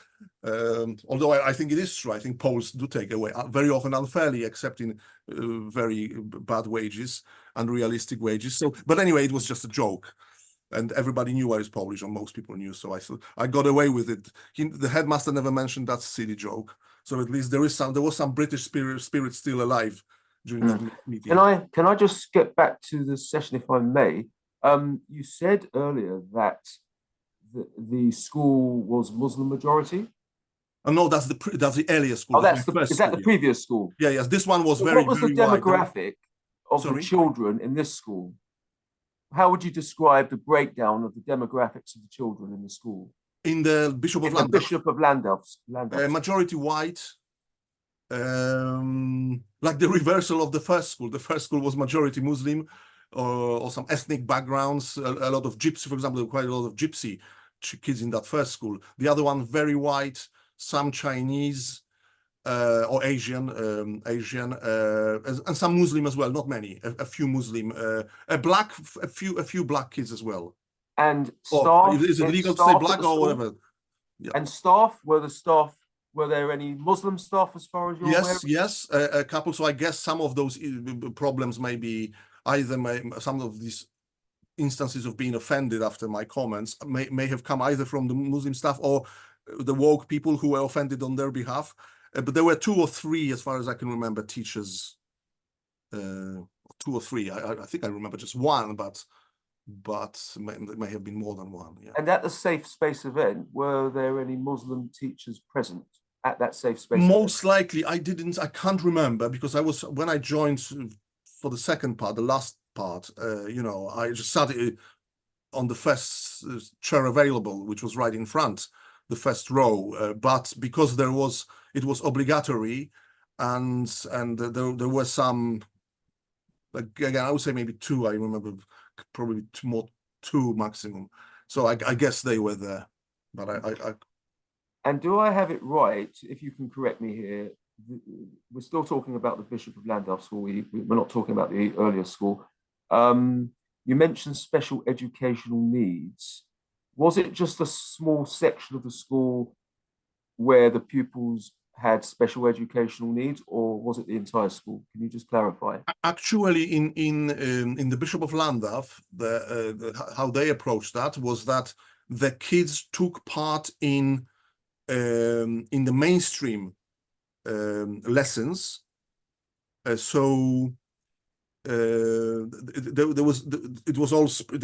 Although I think it is true. I think Poles do take away very often unfairly, accepting very bad wages, unrealistic wages. So, but anyway, it was just a joke, and everybody knew I was Polish, or most people knew. So I thought I got away with it. The headmaster never mentioned that silly joke. So at least there was some British spirit still alive during that meeting. Can I just get back to the session, if I may? You said earlier that the school was Muslim majority. Oh, no, that's the earlier school. Oh, is that the previous school? Yeah, yes. This one was What was the demographic of the children in this school? How would you describe the breakdown of the demographics of the children in the school? In the Bishop of Llandaff. Bishop of Llandaff. Majority white, like the reversal of the first school. The first school was majority Muslim, or some ethnic backgrounds, a lot of gypsy, for example, quite a lot of gypsy kids in that first school. The other one, very white, some Chinese, or Asian, and some Muslim as well. Not many, a few Muslim, a few black kids as well. And Or staff, is it legal to say staff at black the or school? whatever? Yeah. And staff, were there any Muslim staff as far as you're aware? Yes, a couple. So I guess some of those problems may be either some of these instances of being offended after my comments may have come either from the Muslim staff or the woke people who were offended on their behalf. But there were 2 or 3, as far as I can remember, teachers. 2 or 3. I think I remember just one, but it may have been more than one. Yeah. And at the Safe Space event, were there any Muslim teachers present at that Safe Space Most event? likely, I can't remember, because when I joined for the second part, the last part, I just started on the first chair available, which was right in front, the first row. But because it was obligatory, and there were some, like, again, I would say maybe 2. I remember probably 2 maximum. So I guess they were there, but I And do I have it right, if you can correct me here, we're still talking about the Bishop of Llandaff School, we're not talking about the earlier school. You mentioned special educational needs. Was it just a small section of the school where the pupils had special educational needs, or was it the entire school? Can you just clarify? Actually, in the Bishop of Llandaff, how they approached that was that the kids took part in the mainstream lessons. They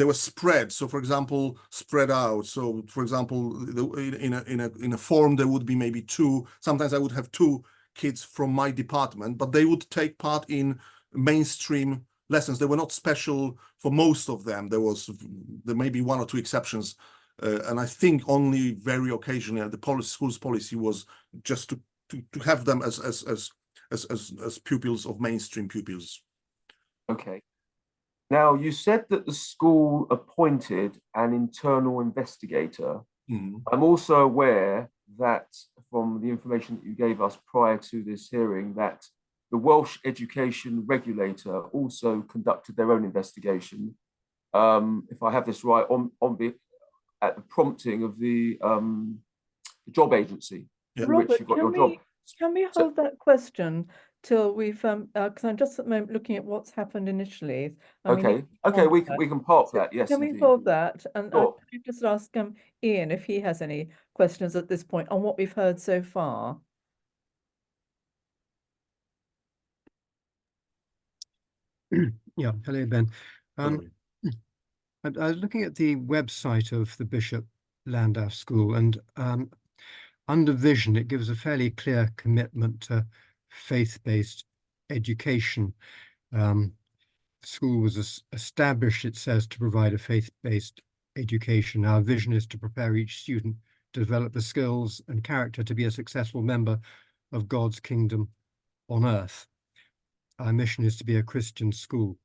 were spread. So, for example, spread out. So, for example, in a form there would be maybe 2. Sometimes I would have 2 kids from my department, but they would take part in mainstream lessons. They were not special for most of them. There may be 1 or 2 exceptions, and I think only very occasionally the school's policy was just to have them as pupils of mainstream pupils. Okay. Now, you said that the school appointed an internal investigator. Mm-hmm. I'm also aware that from the information that you gave us prior to this hearing, that the Welsh Education Regulator also conducted their own investigation, if I have this right, at the prompting of the job agency. Yeah. Robert, you got your job. can we hold that question till we've because I'm just at the moment looking at what's happened initially. Okay, we can park that. Yes, can we indeed. hold that? And Sure. I'll just ask Ian if he has any questions at this point on what we've heard so far. Yeah, hello, Ben. Hello. I was looking at the website of the Bishop Llandaff School, and under vision, it gives a fairly clear commitment to faith-based education. The school was established, it says, to provide a faith-based education. Our vision is to prepare each student to develop the skills and character to be a successful member of God's kingdom on earth. Our mission is to be a Christian school.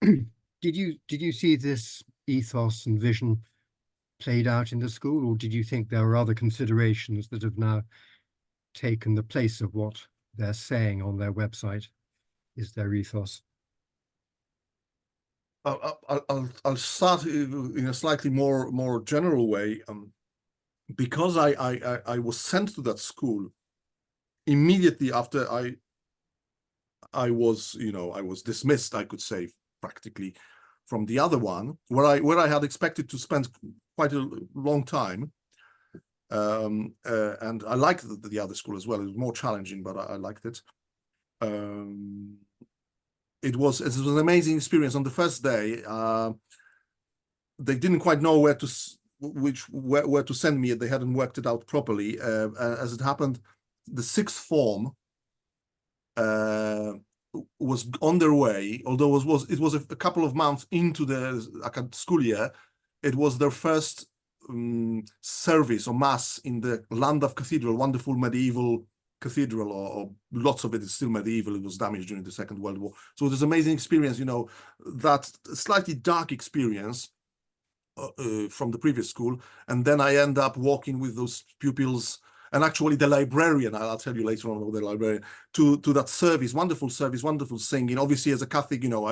Did you see this ethos and vision played out in the school, or did you think there are other considerations that have now taken the place of what they're saying on their website is their ethos? I'll start in a slightly more general way, because I was sent to that school immediately after I was dismissed, I could say, practically, from the other one, where I had expected to spend quite a long time, and I liked the other school as well. It was more challenging, but I liked it. It was an amazing experience. On the first day, they didn't quite know where to send me. They hadn't worked it out properly. As it happened, the 6th form was on their way, although it was a couple of months into the school year. It was their first service or mass in the Llandaff Cathedral, wonderful medieval cathedral, or lots of it is still medieval. It was damaged during the Second World War. So it was an amazing experience, you know, that slightly dark experience from the previous school. And then I end up walking with those pupils, and actually the librarian, I'll tell you later on about the librarian, to that service, wonderful singing. Obviously, as a Catholic, you know,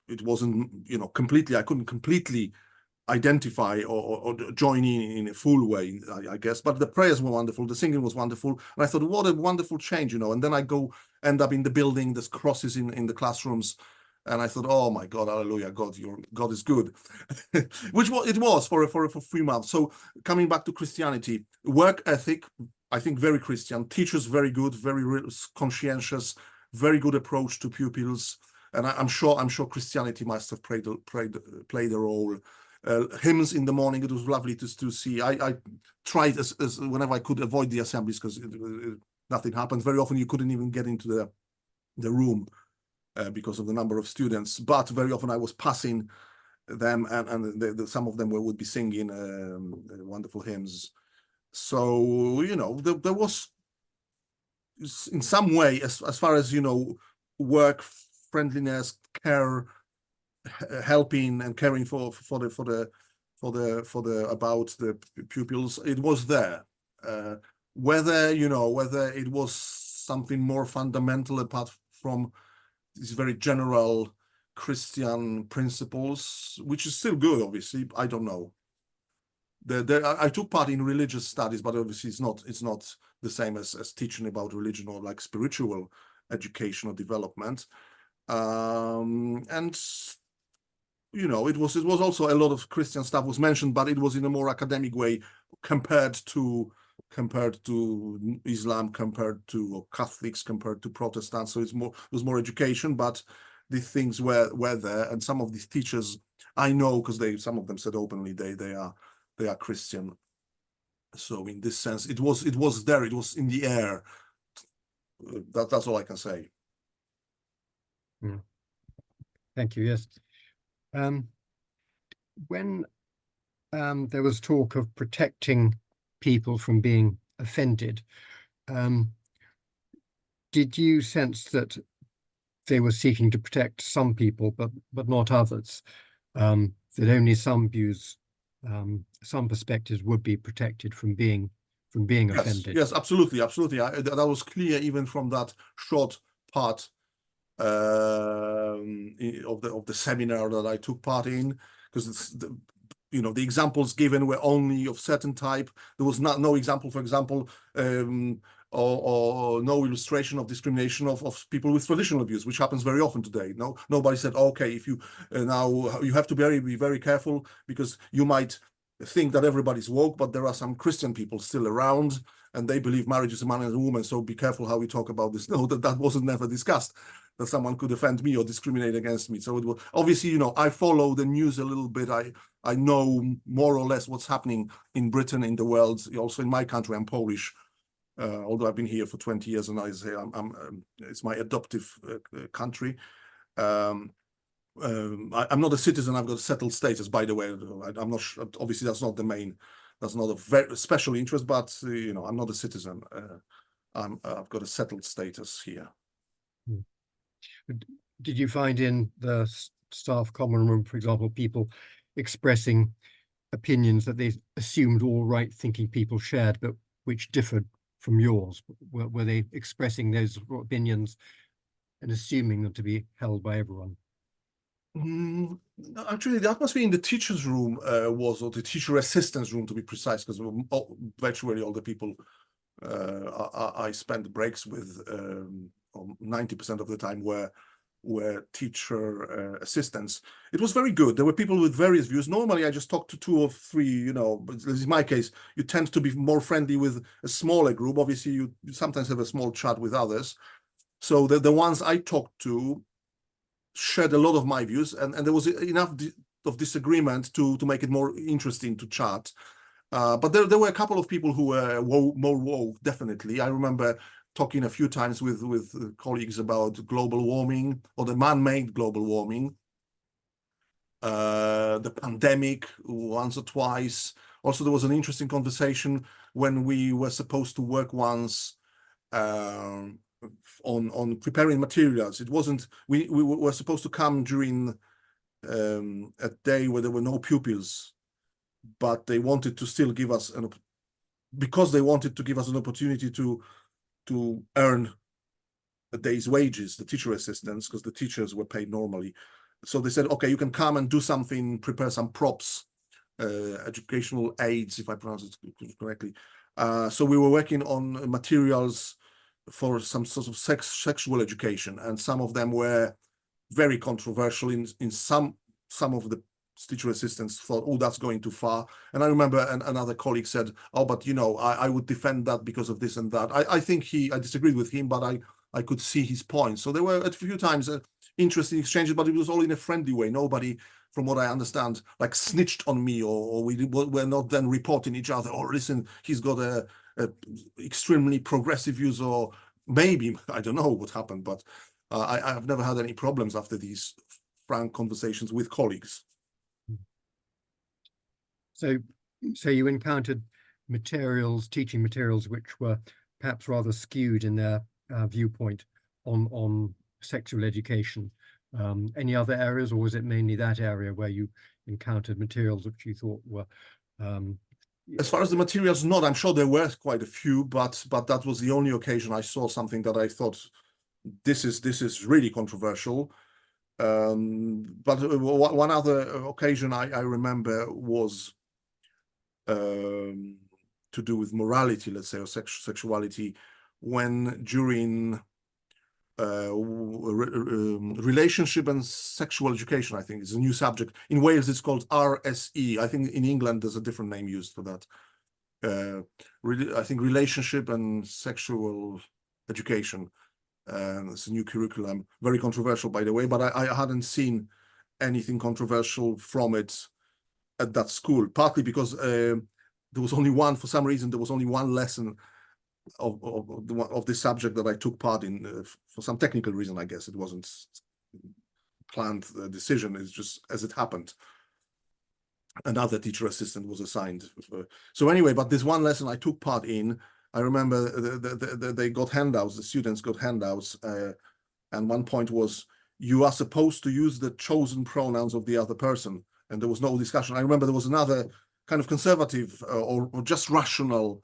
it wasn't, you know, completely, I couldn't completely identify or join in a full way, I guess. But the prayers were wonderful, the singing was wonderful, and I thought, what a wonderful change, you know. And then I end up in the building, there's crosses in the classrooms, and I thought, oh my God, hallelujah, God is good, which it was for 3 months. So coming back to Christianity, work ethic, I think very Christian, teachers very good, very conscientious, very good approach to pupils, and I'm sure Christianity must have played a role. Hymns in the morning, it was lovely to see. I tried as whenever I could avoid the assemblies, because nothing happened. Very often you couldn't even get into the room because of the number of students, but very often I was passing them, and some of them would be singing wonderful hymns. So, you know, there was, in some way, as far as, you know, work, friendliness, care, helping and caring for the about the pupils, it was there. Whether it was something more fundamental apart from these very general Christian principles, which is still good, obviously, I don't know. I took part in religious studies, but obviously it's not the same as teaching about religion or like spiritual education or development. And you know, it was also a lot of Christian stuff was mentioned, but it was in a more academic way compared to Islam, compared to Catholics, compared to Protestants. So it was more education, but the things were there, and some of these teachers I know, because some of them said openly they are Christian. So in this sense, it was there, it was in the air. That's all I can say. Thank you. Yes. When there was talk of protecting people from being offended, did you sense that they were seeking to protect some people, but not others? That only some views, some perspectives would be protected from being offended? Yes, absolutely. That was clear even from that short part of the seminar that I took part in, because you know, the examples given were only of certain type. There was no example, for example, or no illustration of discrimination of people with traditional views, which happens very often today. Nobody said, okay, if you now you have to be very careful, because you might think that everybody's woke, but there are some Christian people still around, and they believe marriage is a man and a woman, so be careful how we talk about this. No, that wasn't never discussed, that someone could offend me or discriminate against me. So it was obviously, you know, I follow the news a little bit. I know more or less what's happening in Britain, in the world, also in my country. I'm Polish, although I've been here for 20 years, and I say it's my adoptive country. I'm not a citizen. I've got a settled status, by the way. I'm not sure. Obviously, that's not a very special interest, but you know, I'm not a citizen. I've got a settled status here. Did you find in the staff common room, for example, people expressing opinions that they assumed all right-thinking people shared, but which differed from yours? Were they expressing those opinions and assuming them to be held by everyone? Actually, the atmosphere in the teacher's room or the teacher assistant's room, to be precise, because virtually all the people I spent breaks with, 90% of the time were teacher assistants. It was very good. There were people with various views. Normally, I just talked to 2 or 3, you know, but in my case, you tend to be more friendly with a smaller group. Obviously, you sometimes have a small chat with others. So the ones I talked to shared a lot of my views, and there was enough of disagreement to make it more interesting to chat. But there were a couple of people who were more woke, definitely. I remember talking a few times with colleagues about global warming, or the man-made global warming, the pandemic once or twice. Also, there was an interesting conversation when we were supposed to work once on preparing materials. It wasn't, we were supposed to come during a day where there were no pupils, but they wanted to still give us because they wanted to give us an opportunity to earn a day's wages, the teacher assistants, because the teachers were paid normally. So they said, okay, you can come and do something, prepare some props, educational aids, if I pronounce it correctly. So we were working on materials for some sort of sexual education, and some of them were very controversial. In some of the teacher assistants thought, oh, that's going too far. And I remember another colleague said, oh, but you know, I would defend that because of this and that. I think I disagreed with him, but I could see his point. So there were a few times interesting exchanges, but it was all in a friendly way. Nobody, from what I understand, like snitched on me, or we're not then reporting each other, or listen, he's got a extremely progressive views, or maybe, I don't know what happened, but I've never had any problems after these frank conversations with colleagues. So you encountered teaching materials, which were perhaps rather skewed in their viewpoint on sexual education. Any other areas, or was it mainly that area where you encountered materials which you thought were as far as the materials, not. I'm sure there were quite a few, but that was the only occasion I saw something that I thought this is really controversial. But one other occasion I remember was to do with morality, let's say, or sexuality, when during relationship and sexual education, I think it's a new subject. In Wales, it's called RSE. I think in England, there's a different name used for that. I think relationship and sexual education. It's a new curriculum, very controversial, by the way, but I hadn't seen anything controversial from it at that school, partly because there was only one, for some reason, there was only one lesson of this subject that I took part in for some technical reason. I guess it wasn't planned decision, it's just as it happened. Another teacher assistant was assigned. So anyway, but this one lesson I took part in, I remember they got handouts, the students got handouts, and one point was, you are supposed to use the chosen pronouns of the other person, and there was no discussion. I remember there was another kind of conservative or just rational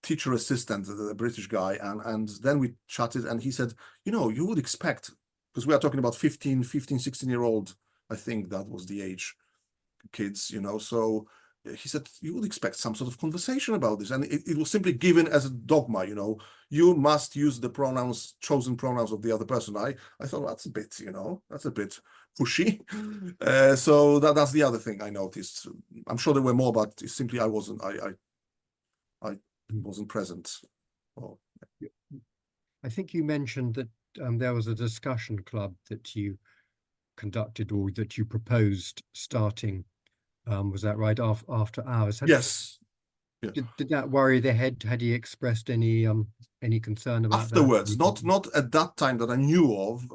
teacher assistant, the British guy, and then we chatted, and he said, you know, you would expect, because we are talking about 15, 16-year-old, I think that was the age, kids, you know, so he said, you would expect some sort of conversation about this, and it was simply given as a dogma, you know, you must use the pronouns, chosen pronouns of the other person. I thought, that's a bit, you know, that's a bit pushy. So that's the other thing I noticed. I'm sure there were more, but simply I wasn't present. Oh. I think you mentioned that there was a discussion club that you conducted, or that you proposed starting. Was that right? After hours? Yes. Yeah. Did that worry the head? Had he expressed any concern about afterwards? that? Not at that time that I knew of,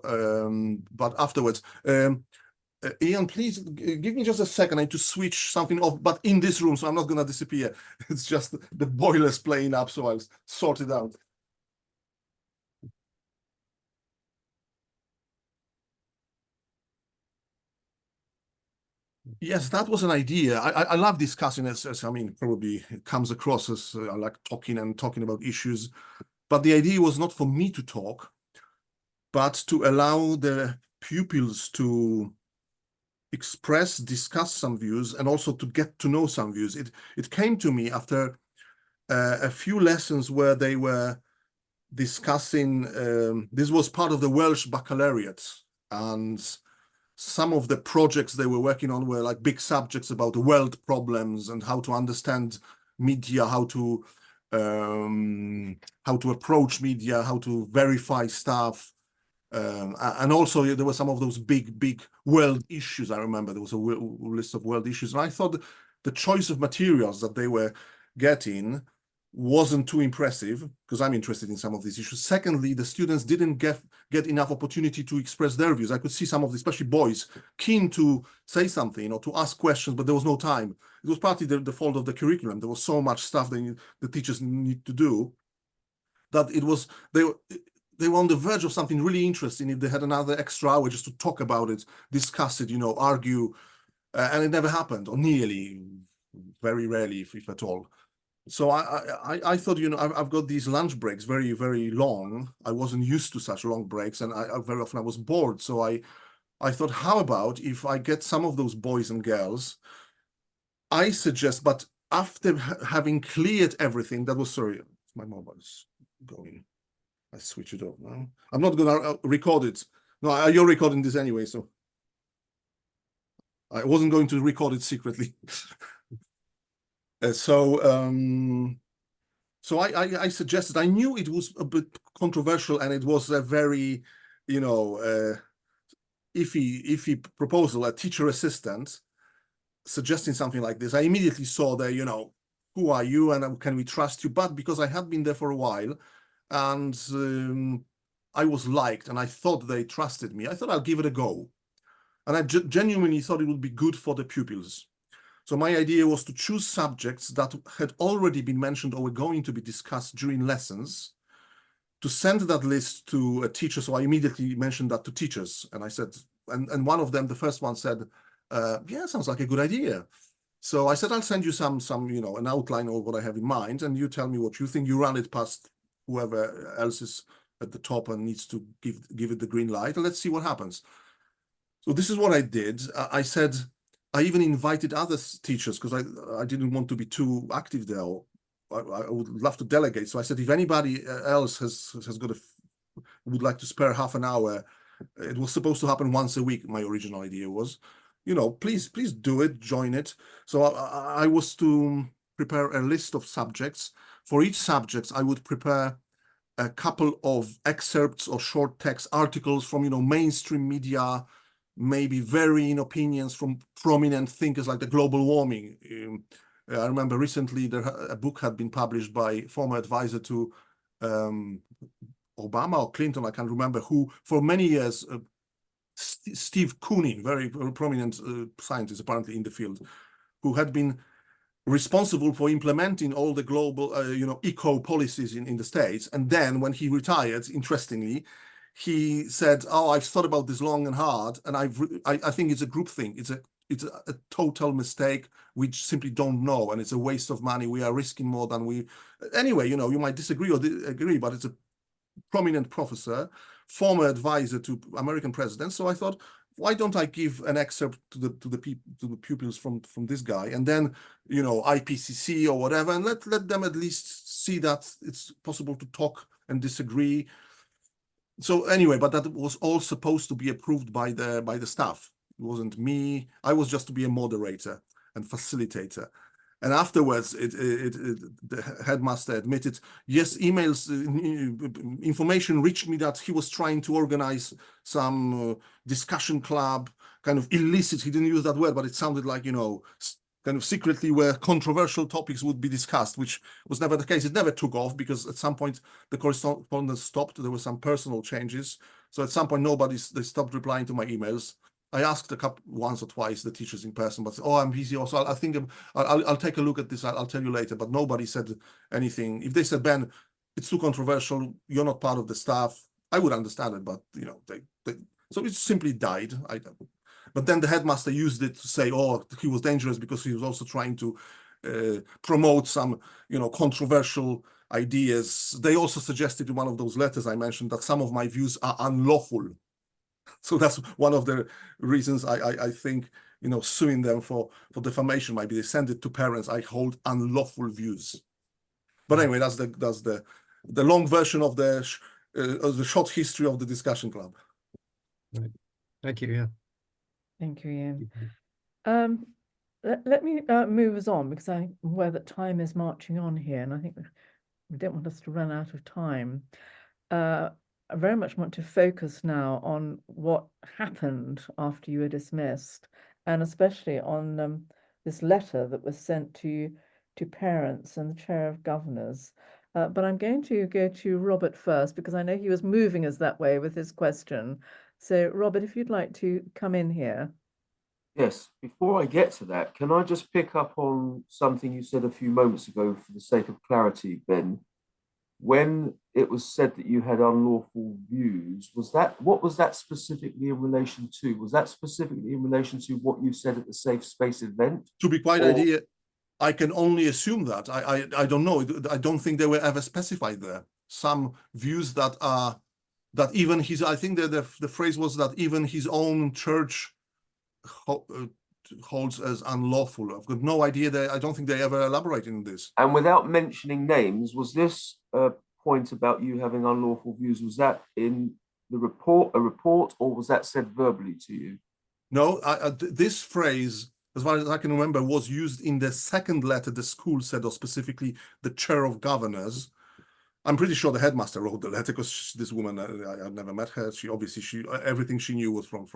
but afterwards. Ian, please give me just a second. I need to switch something off, but in this room, so I'm not going to disappear. It's just the boiler's playing up, so I'll sort it out. Yes, that was an idea. I love discussing, as I mean, probably it comes across as I like talking about issues, but the idea was not for me to talk, but to allow the pupils to express, discuss some views, and also to get to know some views. It came to me after a few lessons where they were discussing, this was part of the Welsh Baccalaureate, and some of the projects they were working on were like big subjects about the world problems and how to understand media, how to approach media, how to verify stuff. And also there were some of those big world issues. I remember there was a list of world issues, and I thought the choice of materials that they were getting wasn't too impressive, because I'm interested in some of these issues. Secondly, the students didn't get enough opportunity to express their views. I could see some of the, especially boys, keen to say something, to ask questions, but there was no time. It was partly the fault of the curriculum. There was so much stuff the teachers need to do that they were on the verge of something really interesting if they had another extra hour just to talk about it, discuss it, argue, and it never happened, or nearly, very rarely, if at all. So I thought, I've got these lunch breaks very, very long. I wasn't used to such long breaks, and very often I was bored. So I thought, how about if I get some of those boys and girls, I suggest, but after having cleared everything, sorry, my mobile is going. I switch it off now. I'm not gonna record it. No, you're recording this anyway, so I wasn't going to record it secretly. So I suggested, I knew it was a bit controversial and it was a very, iffy proposal, a teacher assistant suggesting something like this. I immediately saw the, who are you and can we trust you? But because I had been there for a while and I was liked and I thought they trusted me, I thought I'll give it a go. And I genuinely thought it would be good for the pupils. So my idea was to choose subjects that had already been mentioned or were going to be discussed during lessons, to send that list to a teacher. So I immediately mentioned that to teachers. And I said, and one of them, the first one said, yeah, sounds like a good idea. So I said, I'll send you some, an outline of what I have in mind, and you tell me what you think. You run it past whoever else is at the top and needs to give it the green light, and let's see what happens. So this is what I did. I said, I even invited other teachers because I didn't want to be too active there. I would love to delegate. So I said, if anybody else would like to spare half an hour, it was supposed to happen once a week. My original idea was, please do it, join it. So I was to prepare a list of subjects. For each subject, I would prepare a couple of excerpts or short text articles from, mainstream media, maybe varying opinions from prominent thinkers like the global warming. I remember recently a book had been published by former advisor to Obama or Clinton, I can't remember who, for many years, Steve Cooney, very, very prominent scientist apparently in the field, who had been responsible for implementing all the global, eco policies in the States. And then when he retired, interestingly, he said, "Oh, I've thought about this long and hard, and I think it's a group thing. It's a total mistake. We simply don't know, and it's a waste of money. We are risking more than we." Anyway, you might disagree or agree, but it's a prominent professor, former advisor to American presidents. So I thought, why don't I give an excerpt to the pupils from this guy, and then IPCC or whatever, and let them at least see that it's possible to talk and disagree. So anyway, but that was all supposed to be approved by the staff. It wasn't me. I was just to be a moderator and facilitator. And afterwards, the headmaster admitted, yes, emails, information reached me that he was trying to organize some discussion club, kind of illicit. He didn't use that word, but it sounded like, kind of secretly where controversial topics would be discussed, which was never the case. It never took off because at some point the correspondence stopped. There were some personal changes. So at some point, they stopped replying to my emails. I asked once or twice the teachers in person, but oh, I'm busy also. I think I'll take a look at this. I'll tell you later. But nobody said anything. If they said, Ben, it's too controversial, you're not part of the staff, I would understand it. But so it simply died. But then the headmaster used it to say, oh, he was dangerous because he was also trying to promote some, controversial ideas. They also suggested in one of those letters I mentioned that some of my views are unlawful. So that's one of the reasons I think, suing them for defamation might be they send it to parents. I hold unlawful views. But anyway, that's the long version of the short history of the discussion club. Right. Thank you. Yeah. Thank you, Ian. Let me move us on, because I'm aware that time is marching on here, and I think we don't want us to run out of time. I very much want to focus now on what happened after you were dismissed, and especially on this letter that was sent to to parents and the chair of governors. But I'm going to go to Robert first because I know he was moving us that way with his question. So, Robert, if you'd like to come in here. Yes, before I get to that, can I just pick up on something you said a few moments ago for the sake of clarity, Ben? When it was said that you had unlawful views, what was that specifically in relation to? Was that specifically in relation to what you said at the Safe Space event? To be quite idea, I can only assume that. I don't know. I don't think they were ever specified there. Some views that are that even his, I think that the phrase was that even his own church holds as unlawful. I've got no idea. I don't think they ever elaborated on this. And without mentioning names, was this a point about you having unlawful views? Was that in a report, or was that said verbally to you? No, this phrase, as far as I can remember, was used in the second letter the school said, or specifically the chair of governors. I'm pretty sure the headmaster wrote the letter because this woman, I've never met her. She everything she knew was from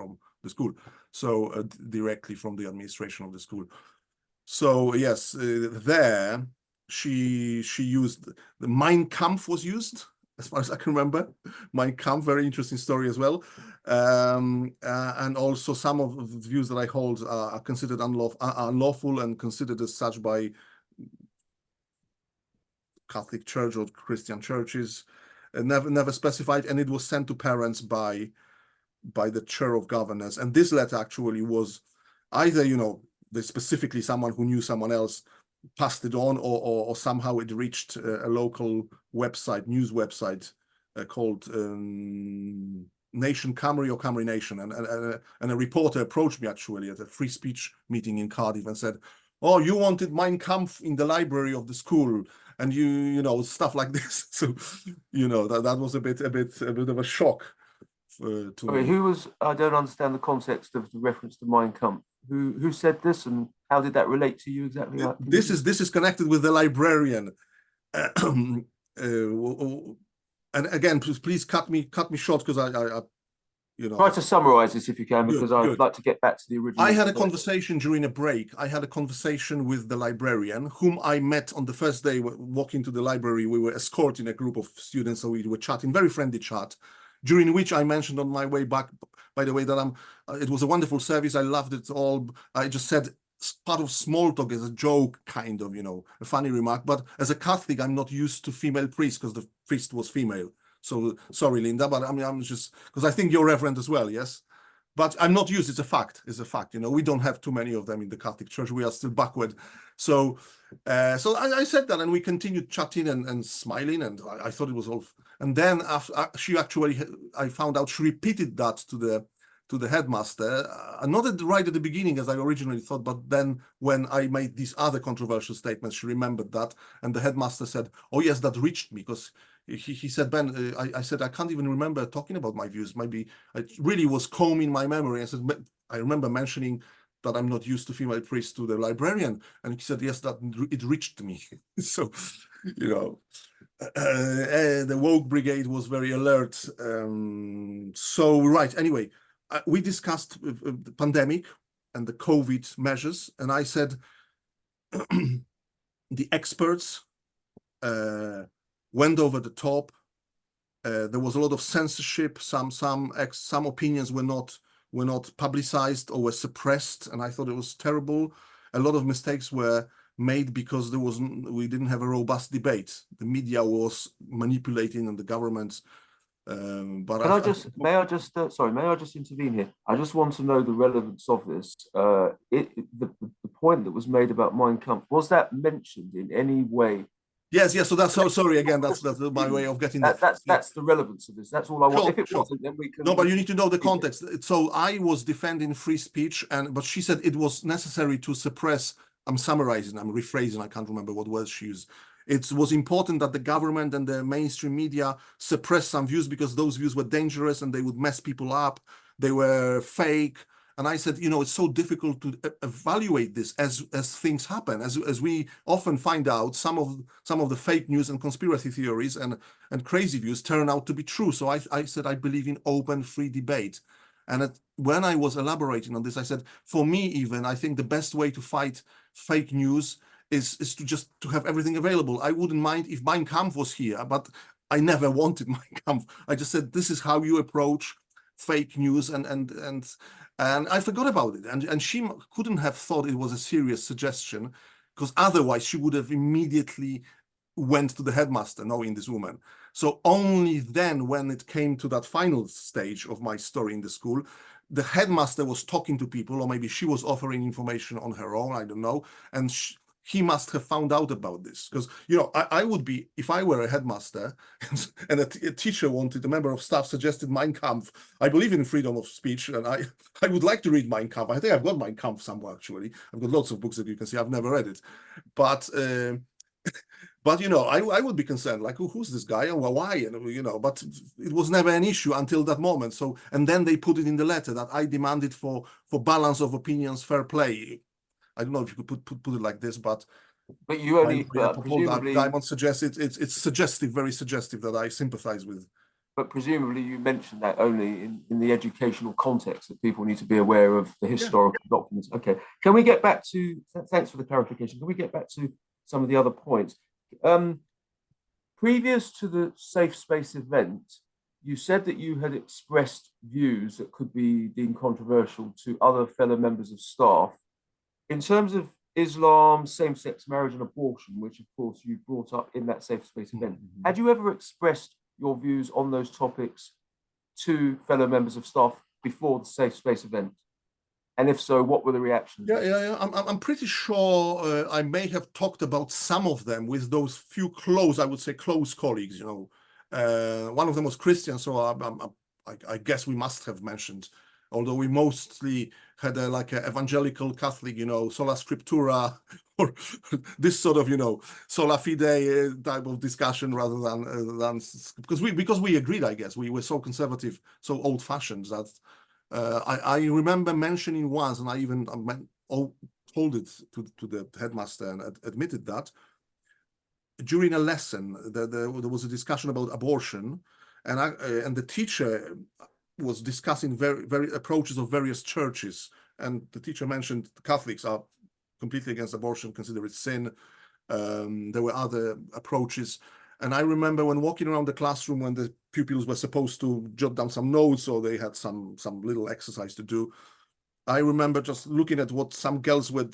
the school, so directly from the administration of the school. So yes, there she used the Mein Kampf was used, as far as I can remember. Mein Kampf, very interesting story as well. And also some of the views that I hold are considered unlawful and considered as such by Catholic Church or Christian churches, never specified, and it was sent to parents by the chair of governors. And this letter actually was either, specifically someone who knew someone else passed it on, or somehow it reached a local website, news website called Nation Camry or Camry Nation, and a reporter approached me actually at a free speech meeting in Cardiff and said, "Oh, you wanted Mein Kampf in the library of the school." And stuff like this. So, that was a bit of a shock to me. Who was? I don't understand the context of the reference to Mein Kampf. Who said this, and how did that relate to you exactly? This is connected with the librarian. And again, please cut me short because I Try to summarize this if you can, because I'd like to get back to the original. I had a conversation during a break. I had a conversation with the librarian, whom I met on the first day walking to the library. We were escorting a group of students, so we were chatting, very friendly chat, during which I mentioned on my way back, by the way, that it was a wonderful service. I loved it all. I just said part of small talk as a joke, kind of, a funny remark. But as a Catholic, I'm not used to female priests because the priest was female. So sorry, Linda, but I'm just because I think you're reverend as well, yes. But I'm not used. It's a fact. It's a fact. We don't have too many of them in the Catholic Church. We are still backward. So I said that, and we continued chatting and smiling, and I thought it was all. And then after I found out she repeated that to the headmaster, not right at the beginning as I originally thought, but then when I made these other controversial statements, she remembered that, and the headmaster said, "Oh yes, that reached me," because he said, "Ben," I said, "I can't even remember talking about my views. Maybe it really was combing my memory." I said, "I remember mentioning that I'm not used to female priests to the librarian," and he said, "Yes, that it reached me." So, the woke brigade was very alert. So right, anyway. We discussed the pandemic and the COVID measures, and I said the experts went over the top. There was a lot of censorship. Some opinions were not publicized or were suppressed, and I thought it was terrible. A lot of mistakes were made because we didn't have a robust debate. The media was manipulating, and the government. But may I just intervene here? I just want to know the relevance of this. The point that was made about Mein Kampf, was that mentioned in any way? Yes. So that's sorry again. That's my way of getting that. That's the relevance of this. That's all I want. If it wasn't, then we can. No, but you need to know the context. So I was defending free speech, but she said it was necessary to suppress. I'm summarizing. I'm rephrasing. I can't remember what words she used. It was important that the government and the mainstream media suppress some views because those views were dangerous and they would mess people up. They were fake. And I said, it's so difficult to evaluate this as things happen. As we often find out, some of the fake news and conspiracy theories and crazy views turn out to be true. So I said, I believe in open, free debate. And when I was elaborating on this, I said, for me even, I think the best way to fight fake news is to just to have everything available. I wouldn't mind if Mein Kampf was here, but I never wanted Mein Kampf. I just said, this is how you approach fake news, and I forgot about it. And she couldn't have thought it was a serious suggestion, because otherwise she would have immediately went to the headmaster, knowing this woman. So only then, when it came to that final stage of my story in the school, the headmaster was talking to people, or maybe she was offering information on her own, I don't know, and he must have found out about this, because, you know, I would be, if I were a headmaster and a teacher wanted, a member of staff suggested Mein Kampf. I believe in freedom of speech, and I would like to read Mein Kampf. I think I've got Mein Kampf somewhere, actually. I've got lots of books that you can see. I've never read it, but you know, I would be concerned, like, who's this guy and why, and, you know, but it was never an issue until that moment. So, and then they put it in the letter that I demanded for balance of opinions, fair play. I don't know if you could put it like this, but you only presumably Diamond suggests it's suggestive, very suggestive, that I sympathize with. But presumably you mentioned that only in the educational context, that people need to be aware of the historical documents. Okay, can we get back to, thanks for the clarification, can we get back to some of the other points? Previous to the Safe Space event, you said that you had expressed views that could be deemed controversial to other fellow members of staff. In terms of Islam, same-sex marriage and abortion, which of course you brought up in that Safe Space event, had you ever expressed your views on those topics to fellow members of staff before the Safe Space event? And if so, what were the reactions? Yeah. I'm pretty sure I may have talked about some of them with those few close, I would say, close colleagues. You know, one of them was Christian, so I guess we must have mentioned, although we mostly had like an evangelical Catholic, you know, sola scriptura, or this sort of, you know, sola fide type of discussion, rather than because we agreed. I guess we were so conservative, so old-fashioned, that I remember mentioning once, and I even told it to the headmaster and admitted that during a lesson there was a discussion about abortion, and the teacher was discussing very approaches of various churches, and the teacher mentioned the Catholics are completely against abortion, consider it sin. There were other approaches. And I remember when walking around the classroom, when the pupils were supposed to jot down some notes, or they had some little exercise to do, I remember just looking at what some girls were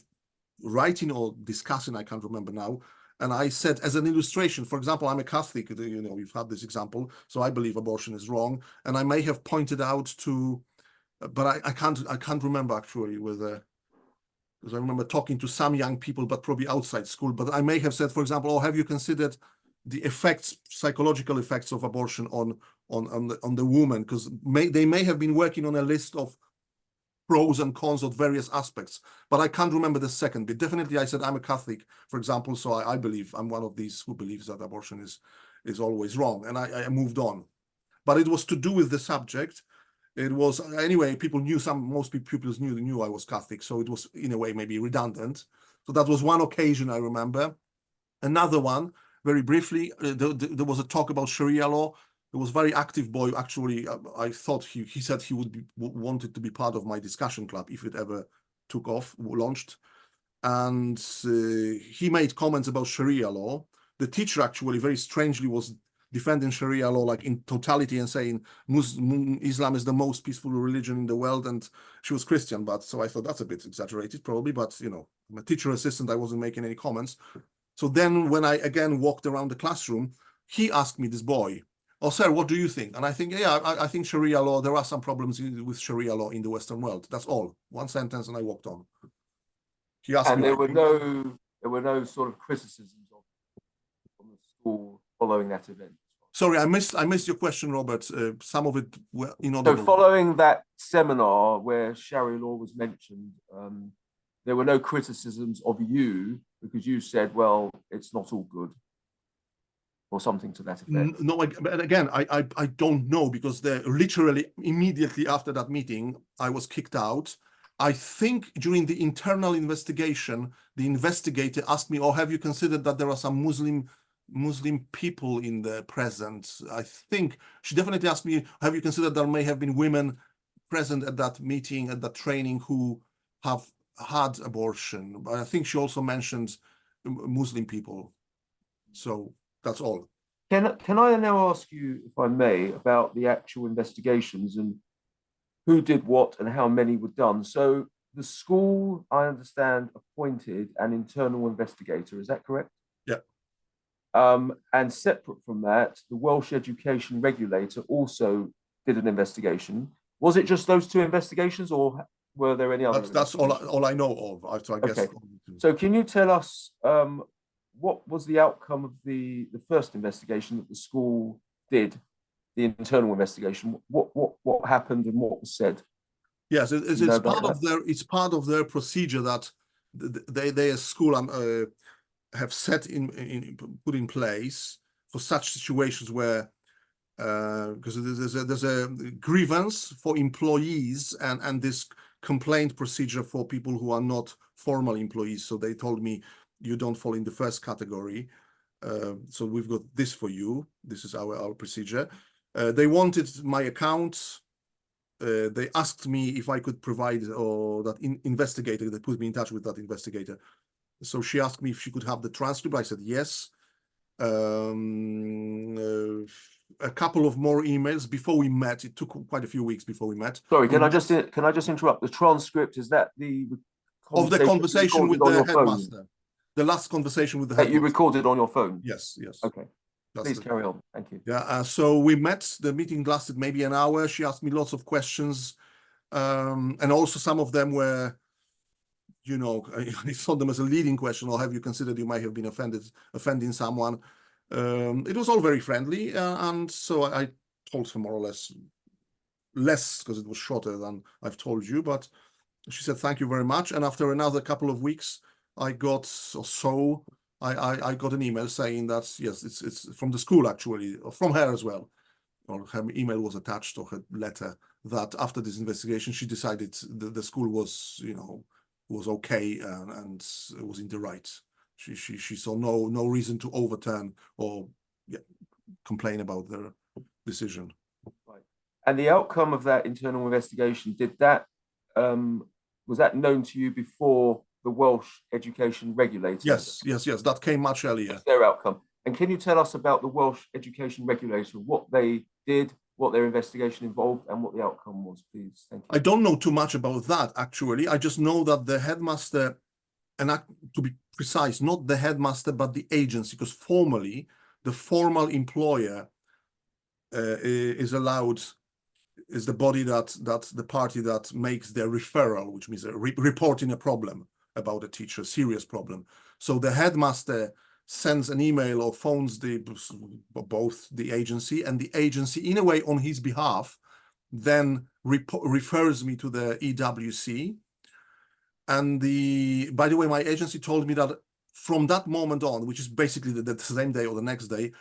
writing or discussing, I can't remember now. And I said, as an illustration, for example, I'm a Catholic, you know, you've had this example, so I believe abortion is wrong. And I may have pointed out to, but I can't remember actually whether, because I remember talking to some young people, but probably outside school. But I may have said, for example, oh, have you considered the effects, psychological effects of abortion on the woman? Because they may have been working on a list of pros and cons of various aspects, but I can't remember the second bit. Definitely, I said I'm a Catholic, for example, so I believe I'm one of these who believes that abortion is always wrong, and I moved on. But it was to do with the subject. It was, anyway, people knew, most pupils knew I was Catholic, so it was in a way maybe redundant. So that was one occasion I remember. Another one, very briefly, there was a talk about Sharia law. There was a very active boy, actually. I thought he said he wanted to be part of my discussion club if it ever took off, launched. And he made comments about Sharia law. The teacher actually very strangely was defending Sharia law like in totality and saying Islam is the most peaceful religion in the world, and she was Christian, but so I thought that's a bit exaggerated probably, but you know, I'm a teacher assistant, I wasn't making any comments. So then when I again walked around the classroom, he asked me, this boy, oh sir, what do you think? And I think, yeah, I think Sharia law, there are some problems with Sharia law in the Western world. That's all. One sentence and I walked on. He asked and me, there were no sort of criticisms from the school following that event. Sorry, I missed your question, Robert. Some of it were inaudible. So following that seminar where Sharia law was mentioned, there were no criticisms of you because you said, well, it's not all good, or something to that effect. No, but again, I don't know, because literally immediately after that meeting, I was kicked out. I think during the internal investigation, the investigator asked me, oh, have you considered that there are some Muslim people in the present? I think she definitely asked me, have you considered there may have been women present at that meeting, at that training, who have had abortion? But I think she also mentioned Muslim people. So that's all. Can I now ask you, if I may, about the actual investigations and who did what and how many were done? So the school, I understand, appointed an internal investigator. Is that correct? Yeah. And separate from that, the Welsh Education Regulator also did an investigation. Was it just those two investigations, or were there any other? That's all I know of. So I guess. Okay. So can you tell us what was the outcome of the first investigation that the school did, the internal investigation? What happened and what was said? Yes, it's part of their procedure that they as school have put in place for such situations where because there's a grievance for employees and this complaint procedure for people who are not formal employees. So they told me, you don't fall in the first category. So we've got this for you. This is our procedure. They wanted my account. They asked me if I could provide that investigator. They put me in touch with that investigator. So she asked me if she could have the transcript. I said yes. A couple of more emails before we met. It took quite a few weeks before we met. Sorry, can I just interrupt? The transcript, is that of the conversation with the headmaster? Phone? The last conversation with the headmaster. That you recorded on your phone? Yes, yes. Okay. Please carry on. Thank you. Yeah, so we met. The meeting lasted maybe an hour. She asked me lots of questions. And also some of them were, you know, I saw them as a leading question, or have you considered you might have been offending someone? It was all very friendly. And so I told her more or less because it was shorter than I've told you, but she said, thank you very much. And after another couple of weeks, I got an email saying that, yes, it's from the school actually, or from her as well, or her email was attached, or her letter, that after this investigation, she decided the school was, you know, was okay and was in the right. She saw no reason to overturn or complain about their decision. Right. And the outcome of that internal investigation, was that known to you before the Welsh Education Regulator? Yes. That came much earlier. That's their outcome. And can you tell us about the Welsh Education Regulator, what they did, what their investigation involved, and what the outcome was, please? Thank you. I don't know too much about that, actually. I just know that the headmaster, and to be precise, not the headmaster, but the agency, because formally, the formal employer is the body that's the party that makes their referral, which means reporting a problem about a teacher, serious problem. So the headmaster sends an email or phones both the agency, and the agency, in a way, on his behalf, then refers me to the EWC. And by the way, my agency told me that from that moment on, which is basically the same day or the next day,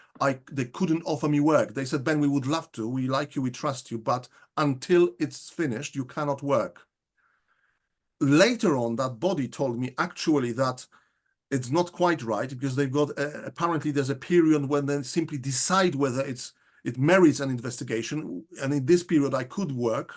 they couldn't offer me work. They said, Ben, we would love to, we like you, we trust you, but until it's finished, you cannot work. Later on, that body told me actually that it's not quite right, because they've got, apparently there's a period when they simply decide whether it merits an investigation. And in this period, I could work.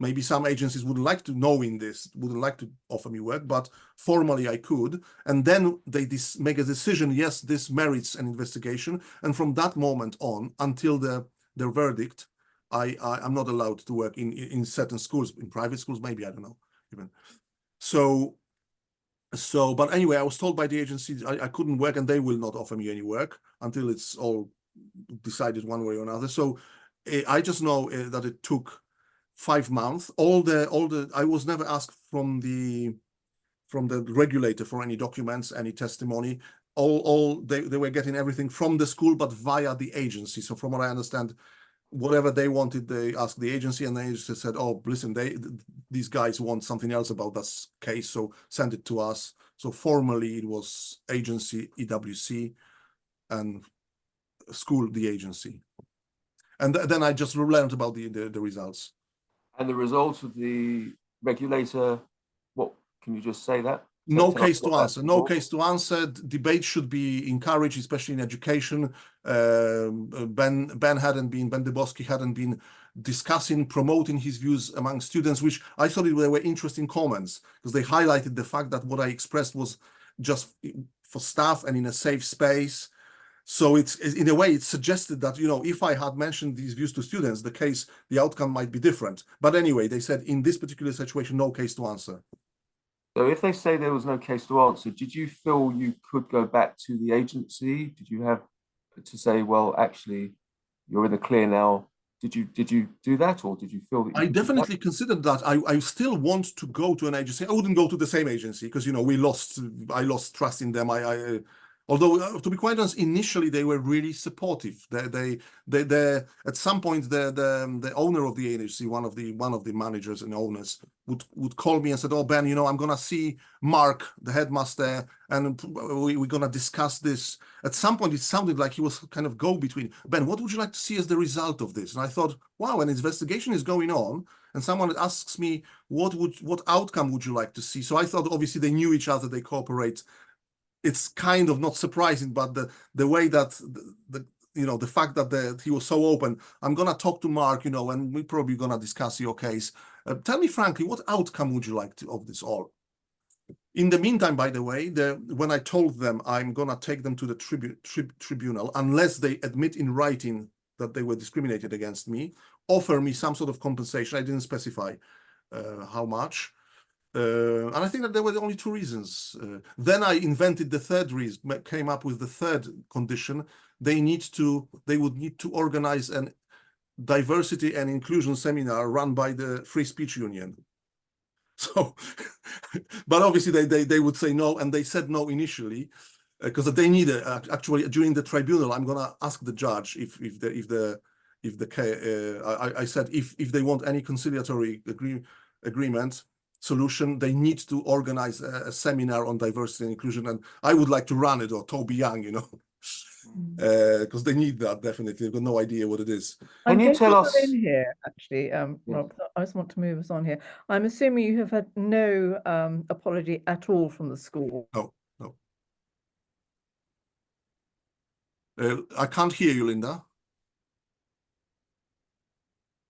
Maybe some agencies wouldn't like to offer me work, but formally I could. And then they make a decision, yes, this merits an investigation. And from that moment on, until their verdict, I'm not allowed to work in certain schools, in private schools, maybe, I don't know even. But anyway, I was told by the agency I couldn't work, and they will not offer me any work until it's all decided one way or another. So I just know that it took 5 months. I was never asked from the regulator for any documents, any testimony. They were getting everything from the school, but via the agency. So from what I understand, whatever they wanted, they asked the agency, and the agency said, oh, listen, these guys want something else about this case, so send it to us. So formally it was agency, EWC, and school, the agency. And then I just learned about the results. And the results of the regulator, what can you just say that? No case to answer. No case to answer. Debate should be encouraged, especially in education. Ben Dybowski hadn't been discussing, promoting his views among students, which I thought they were interesting comments, because they highlighted the fact that what I expressed was just for staff and in a safe space. So it's in a way, it's suggested that, you know, if I had mentioned these views to students, the outcome might be different. But anyway, they said in this particular situation, no case to answer. So if they say there was no case to answer, did you feel you could go back to the agency? Did you have to say, well, actually, you're in the clear now? Did you do that, or did you feel that I definitely considered that. I still want to go to an agency. I wouldn't go to the same agency because, you know, I lost trust in them. Although to be quite honest, initially they were really supportive. They at some point the owner of the agency, one of the managers and owners would call me and said, "Oh, Ben, you know, I'm gonna see Mark, the headmaster, and we're gonna discuss this." At some point, it sounded like he was kind of go between. Ben, what would you like to see as the result of this? And I thought, wow, an investigation is going on, and someone asks me, what outcome would you like to see? So I thought, obviously, they knew each other, they cooperate. It's kind of not surprising, but the way that you know, the fact that he was so open, I'm gonna talk to Mark, you know, and we're probably gonna discuss your case. Tell me frankly, what outcome would you like of this all? In the meantime, by the way, when I told them I'm gonna take them to the tribunal unless they admit in writing that they were discriminated against me, offer me some sort of compensation. I didn't specify how much. And I think that there were only two reasons. Then I invented the third reason, came up with the third condition. They would need to organize an diversity and inclusion seminar run by the Free Speech Union. So, but obviously they would say no, and they said no initially because they need actually during the tribunal. I'm gonna ask the judge I said if they want any conciliatory agreement solution, they need to organize a seminar on diversity and inclusion, and I would like to run it, or Toby Young, you know, because they need that definitely. They've got no idea what it is. I'm you going tell to us- put in here, actually, Rob, I just want to move us on here. I'm assuming you have had no apology at all from the school. No. I can't hear you, Linda.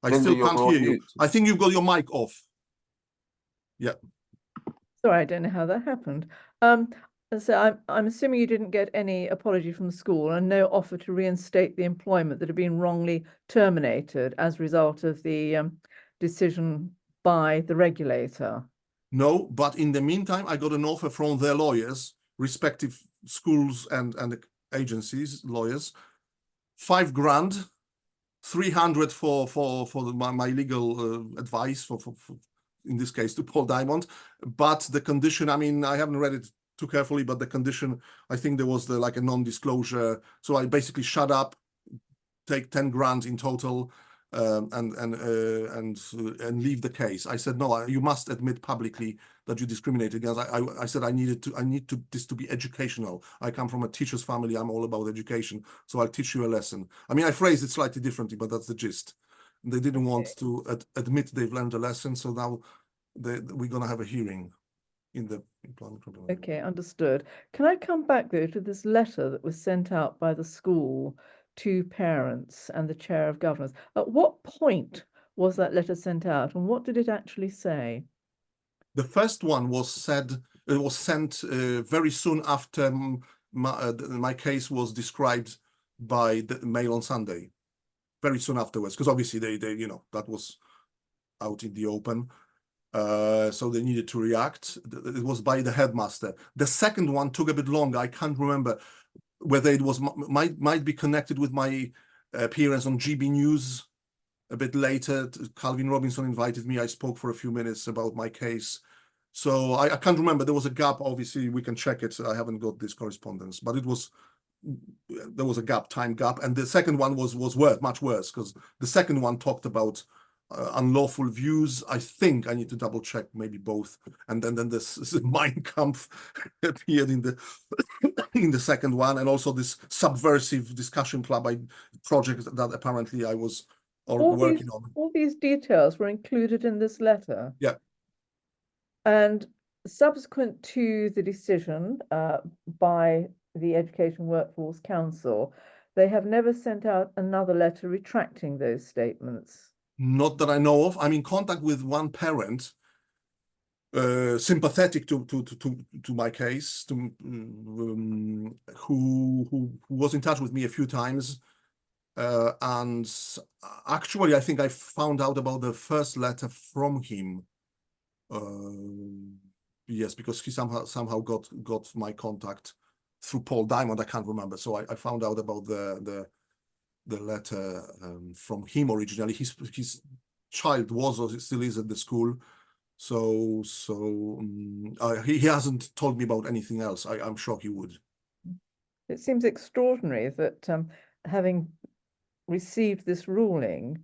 I Linda, still you're can't on hear you. mute. I think you've got your mic off. Yeah. Sorry, I don't know how that happened. So I'm assuming you didn't get any apology from the school and no offer to reinstate the employment that had been wrongly terminated as a result of the decision by the regulator. No, but in the meantime, I got an offer from their lawyers, respective schools and agencies, lawyers, $5 grand, 300 for my legal advice for in this case to Paul Diamond. But the condition, I mean, I haven't read it too carefully, but the condition, I think there was like a non-disclosure. So I basically shut up, take 10 grand in total, and leave the case. I said, no, you must admit publicly that you discriminated against. I said I need this to be educational. I come from a teacher's family. I'm all about education. So I'll teach you a lesson. I mean, I phrased it slightly differently, but that's the gist. They didn't want to admit they've learned a lesson. So now we're going to have a hearing in the employment tribunal. Okay, understood. Can I come back though to this letter that was sent out by the school to parents and the chair of governors? At what point was that letter sent out, and what did it actually say? The first one was sent very soon after my case was described by the Mail on Sunday. Very soon afterwards, because obviously they you know, that was out in the open. So they needed to react. It was by the headmaster. The second one took a bit longer. I can't remember whether it was might be connected with my appearance on GB News a bit later. Calvin Robinson invited me. I spoke for a few minutes about my case. So I can't remember. There was a gap. Obviously, we can check it. I haven't got this correspondence, but there was a gap, time gap. And the second one was much worse, because the second one talked about unlawful views. I think I need to double check, maybe both. And then this Mein Kampf appeared in the second one, and also this subversive discussion club project that apparently I was working on. All these details were included in this letter. Yeah. And subsequent to the decision by the Education Workforce Council, they have never sent out another letter retracting those statements. Not that I know of. I'm in contact with one parent sympathetic to my case, who was in touch with me a few times, and actually I think I found out about the first letter from him. Yes, because he somehow got my contact through Paul Diamond. I can't remember, so I found out about the letter from him originally. His child was, or still is, at the school. So he hasn't told me about anything else. I'm sure he would. It seems extraordinary that having received this ruling,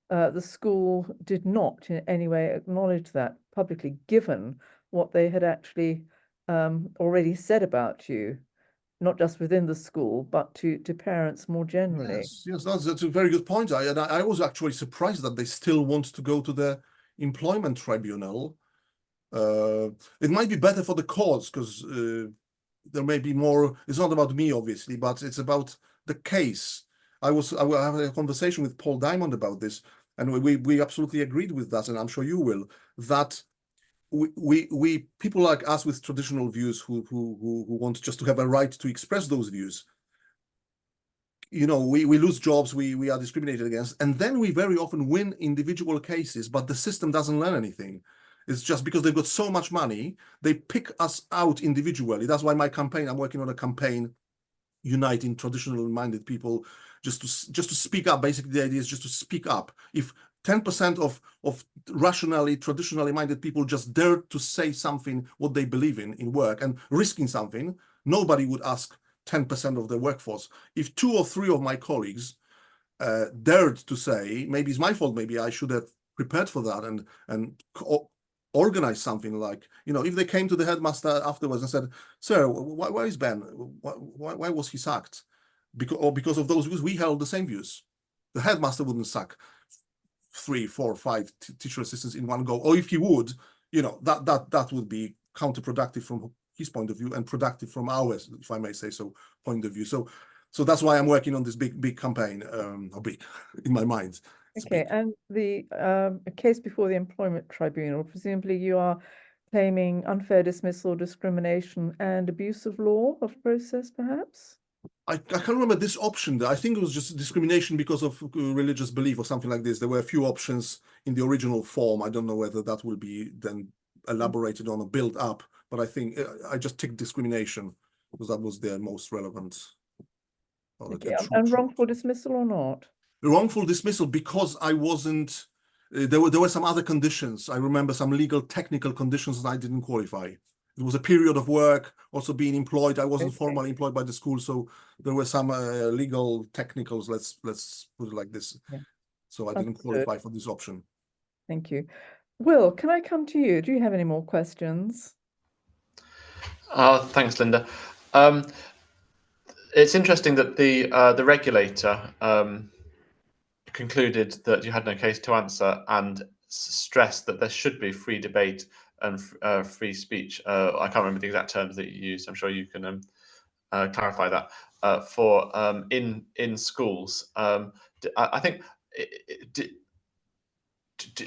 the school did not in any way acknowledge that publicly, given what they had actually already said about you, not just within the school, but to parents more generally. Yes, that's a very good point. I was actually surprised that they still want to go to the employment tribunal. It might be better for the cause, because there may be more. It's not about me, obviously, but it's about the case. I had a conversation with Paul Diamond about this, and we absolutely agreed with that, and I'm sure you will, that we people like us with traditional views who want just to have a right to express those views, you know, we lose jobs, we are discriminated against, and then we very often win individual cases, but the system doesn't learn anything. It's just because they've got so much money, they pick us out individually. That's why my campaign, I'm working on a campaign uniting traditional-minded people just to speak up. Basically, the idea is just to speak up. If 10% of rationally, traditionally minded people just dare to say something, what they believe in work, and risking something, nobody would ask 10% of the workforce. If 2 or 3 of my colleagues dared to say, maybe it's my fault, maybe I should have prepared for that and organize something, like, you know, if they came to the headmaster afterwards and said, "Sir, why is Ben? Why was he sacked?" Because of those views, we held the same views. The headmaster wouldn't sack 3, 4, 5 teacher assistants in one go, or if he would, you know, that would be counterproductive from his point of view and productive from ours, if I may say so, point of view. So that's why I'm working on this big campaign, or big in my mind. Okay, and the case before the employment tribunal, presumably you are claiming unfair dismissal, discrimination, and abuse of law of process, perhaps? I can't remember this option. I think it was just discrimination because of religious belief or something like this. There were a few options in the original form. I don't know whether that will be then elaborated on or built up, but I think I just ticked discrimination because that was the most relevant. Okay, and wrongful dismissal or not? Wrongful dismissal because I wasn't. There were some other conditions. I remember some legal technical conditions that I didn't qualify. It was a period of work, also being employed. I wasn't formally employed by the school, so there were some legal technicals. Let's put it like this. Yeah. So I didn't qualify for this option. Thank you. Will, can I come to you? Do you have any more questions? Thanks, Linda. It's interesting that the regulator concluded that you had no case to answer and stressed that there should be free debate and free speech. I can't remember the exact terms that you used. I'm sure you can clarify that for in schools. I think.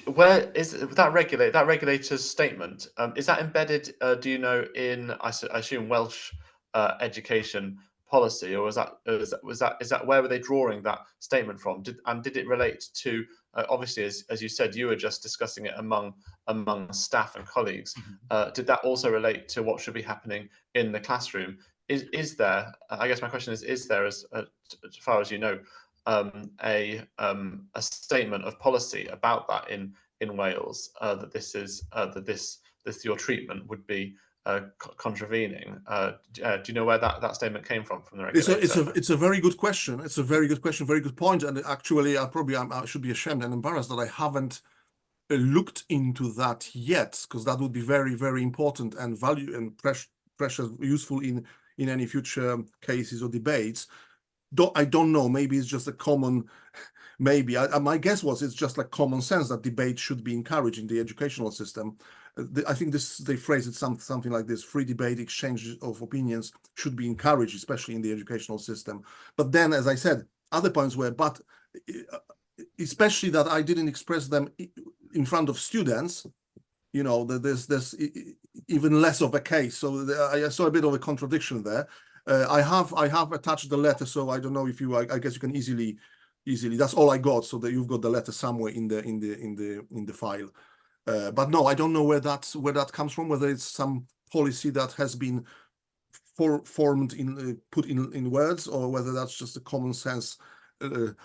Where is that regulator's statement? Is that embedded? Do you know in I assume Welsh education policy, or is that where were they drawing that statement from? Did it relate to obviously as you said, you were just discussing it among staff and colleagues. Did that also relate to what should be happening in the classroom? Is there? I guess my question is there, as far as you know, a statement of policy about that in Wales, that this is that this your treatment would be contravening? Do you know where that statement came from the regulator? It's a very good question. It's a very good question, very good point. And actually, I should be ashamed and embarrassed that I haven't looked into that yet, because that would be very, very important and precious, useful in any future cases or debates. I don't know. Maybe it's just a common. Maybe my guess was it's just like common sense that debate should be encouraged in the educational system. I think they phrase it something like this: free debate, exchange of opinions should be encouraged, especially in the educational system. But then, as I said, other points were, but especially that I didn't express them in front of students. you know, there's even less of a case. So I saw a bit of a contradiction there. I have attached the letter, so I don't know if you, I guess you can easily, that's all I got, so that you've got the letter somewhere in the file. But no, I don't know where that comes from, whether it's some policy that has been formed put in words, or whether that's just a common sense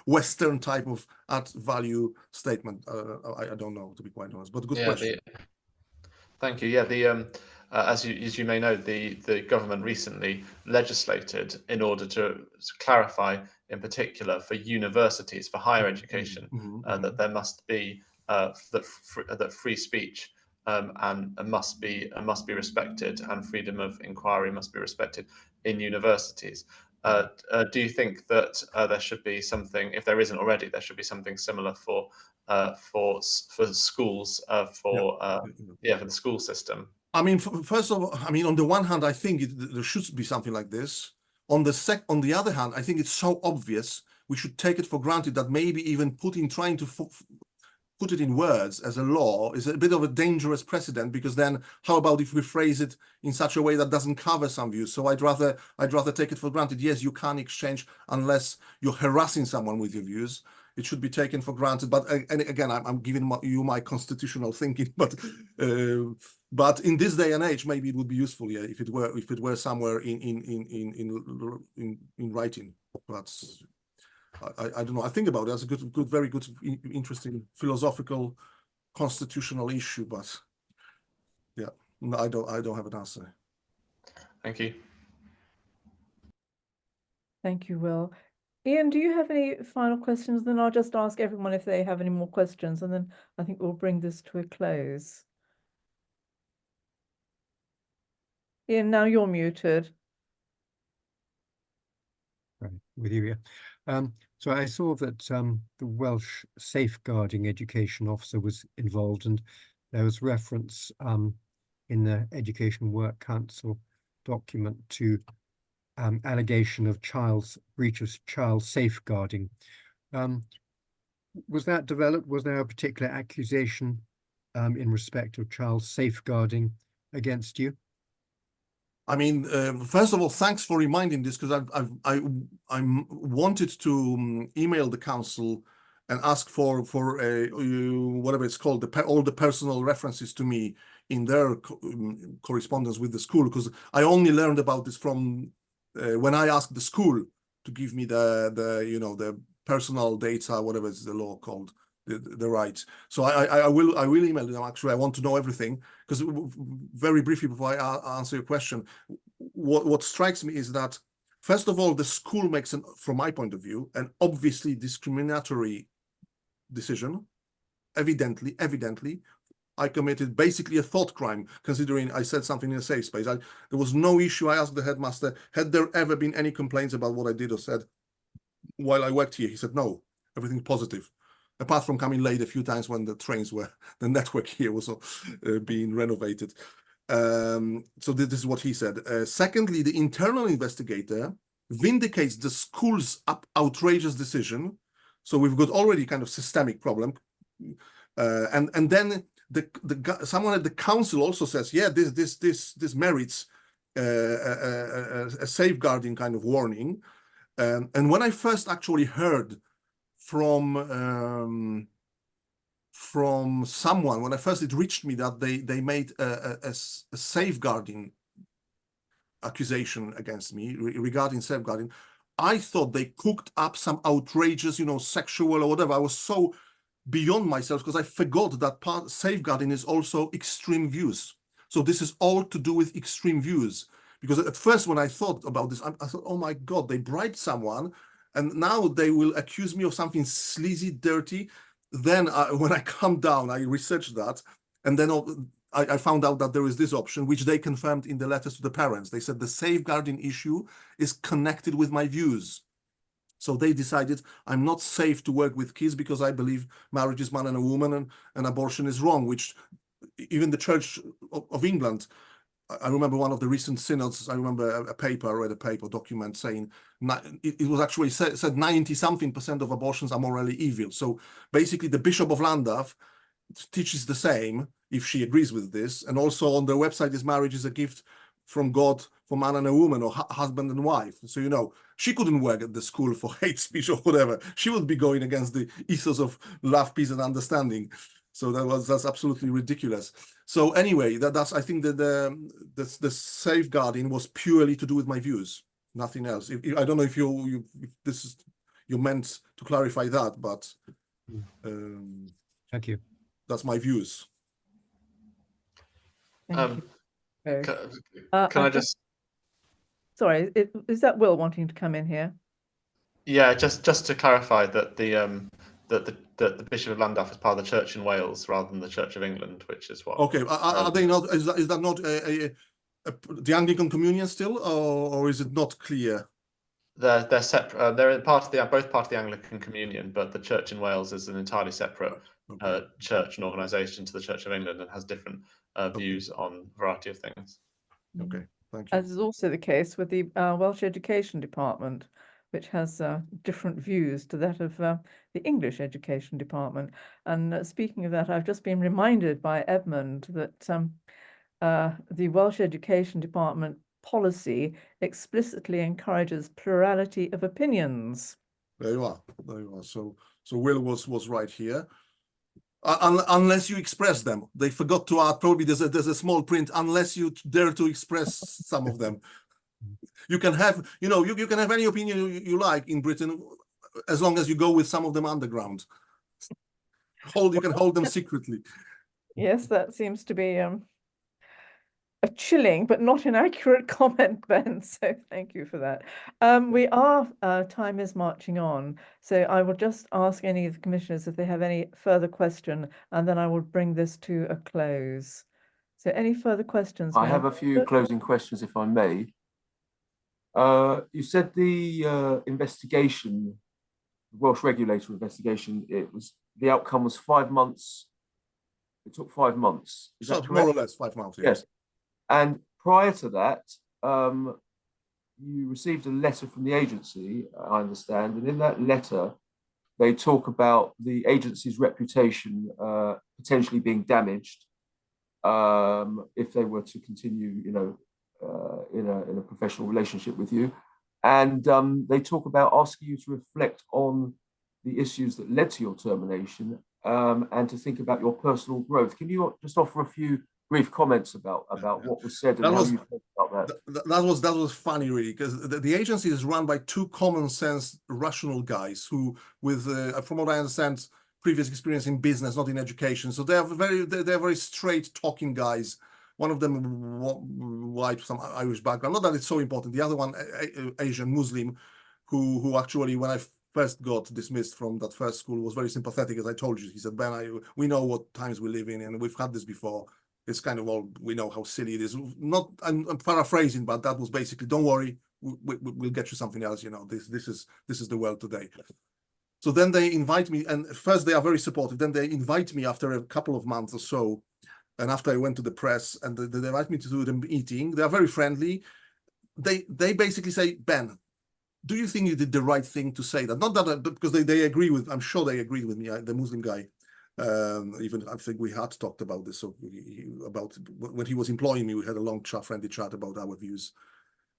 Western type of add value statement. I don't know, to be quite honest, but good question. Thank you. Yeah, as you may know, the government recently legislated in order to clarify, in particular for universities, for higher education, that there must be that free speech and must be respected, and freedom of inquiry must be respected in universities. Do you think that there should be something, if there isn't already, there should be something similar for schools, for the school system? I mean, first of all, I mean, on the one hand, I think there should be something like this. On the other hand, I think it's so obvious, we should take it for granted that maybe even trying to put it in words as a law is a bit of a dangerous precedent, because then how about if we phrase it in such a way that doesn't cover some views? So I'd rather take it for granted. Yes, you can exchange unless you're harassing someone with your views. It should be taken for granted. But and again, I'm giving you my constitutional thinking. But in this day and age, maybe it would be useful, yeah, if it were somewhere in writing. That's, I don't know. I think about it. That's a very good, interesting philosophical, constitutional issue. But yeah, no, I don't have an answer. Thank you. Thank you, Will. Ian, do you have any final questions? Then I'll just ask everyone if they have any more questions, and then I think we'll bring this to a close. Ian, now you're muted. Right, with you, yeah. So I saw that the Welsh Safeguarding Education Officer was involved, and there was reference in the Education Work Council document to allegation of breach of child safeguarding. Was that developed? Was there a particular accusation in respect of child safeguarding against you? I mean, first of all, thanks for reminding this, because I wanted to email the council and ask for whatever it's called, all the personal references to me in their correspondence with the school, because I only learned about this from when I asked the school to give me the personal data, whatever it's the law called, the rights. So I will email them. Actually, I want to know everything, because very briefly before I answer your question, what strikes me is that, first of all, the school makes, from my point of view, an obviously discriminatory decision. Evidently, I committed basically a thought crime, considering I said something in a safe space. There was no issue. I asked the headmaster, had there ever been any complaints about what I did or said while I worked here? He said, no, everything positive, apart from coming late a few times when the network here was being renovated. So this is what he said. Secondly, the internal investigator vindicates the school's outrageous decision. So we've got already kind of systemic problem. And then someone at the council also says, yeah, this merits a safeguarding kind of warning. And when I first actually heard from someone, when it reached me that they made a safeguarding accusation against me regarding safeguarding, I thought they cooked up some outrageous, sexual or whatever. I was so beyond myself, because I forgot that safeguarding is also extreme views. So this is all to do with extreme views. Because at first, when I thought about this, I thought, oh my God, they bribed someone, and now they will accuse me of something sleazy, dirty. Then when I calmed down, I researched that, and then I found out that there is this option, which they confirmed in the letters to the parents. They said the safeguarding issue is connected with my views. So they decided I'm not safe to work with kids because I believe marriage is man and a woman, and abortion is wrong, which even the Church of England, I remember one of the recent synods, I remember I read a paper document saying, it was actually said 90-something% of abortions are morally evil. So basically the Bishop of Llandaff teaches the same, if she agrees with this. And also on their website, this marriage is a gift from God for man and a woman, or husband and wife. So, you know, she couldn't work at the school for hate speech or whatever. She would be going against the ethos of love, peace, and understanding. So that's absolutely ridiculous. So anyway, that's, I think that the safeguarding was purely to do with my views, nothing else. I don't know if you meant to clarify that, but Thank you. that's my views. Thank you. Can I just? Sorry, is that Will wanting to come in here? Yeah, just to clarify that the Bishop of Llandaff is part of the Church in Wales rather than the Church of England, which is what. Okay, are they not? Is that not the Anglican Communion still, or is it not clear? They're separate. They're both part of the Anglican Communion, but the Church in Wales is an entirely separate church and organisation to the Church of England, and has different views on a variety of things. Okay, thank you. As is also the case with the Welsh Education Department, which has different views to that of the English Education Department. And speaking of that, I've just been reminded by Edmund that the Welsh Education Department policy explicitly encourages plurality of opinions. There you are. There you are. So Will was right here. Unless you express them, they forgot to add. Probably there's a small print. Unless you dare to express some of them, you can have, you know, you can have any opinion you like in Britain, as long as you go with some of them underground. You can hold them secretly. Yes, that seems to be a chilling but not inaccurate comment, Ben. So thank you for that. Time is marching on. So I will just ask any of the commissioners if they have any further question, and then I will bring this to a close. So any further questions? I have a few closing questions, if I may. You said the investigation, the Welsh regulator investigation, the outcome was 5 months. It took 5 months. Is that correct? More or less 5 months. Yes. And prior to that, you received a letter from the agency, I understand, and in that letter, they talk about the agency's reputation potentially being damaged if they were to continue, you know, in a professional relationship with you. And they talk about asking you to reflect on the issues that led to your termination and to think about your personal growth. Can you just offer a few brief comments about what was said and how you felt about that? That was funny, really, because the agency is run by two common sense, rational guys who, with from what I understand, previous experience in business, not in education. So they're very straight talking guys. One of them white, some Irish background. Not that it's so important. The other one, Asian Muslim, who actually, when I first got dismissed from that first school, was very sympathetic. As I told you, he said, Ben, we know what times we live in, and we've had this before. It's kind of all, we know how silly it is. Not, I'm paraphrasing, but that was basically, don't worry, we'll get you something else. You know, this is the world today. So then they invite me, and first they are very supportive. Then they invite me after a couple of months or so, and after I went to the press, and they invite me to do the meeting. They are very friendly. They basically say, Ben, do you think you did the right thing to say that? Not that because they agree with. I'm sure they agreed with me. The Muslim guy. Even I think we had talked about this. So about when he was employing me, we had a long friendly chat about our views.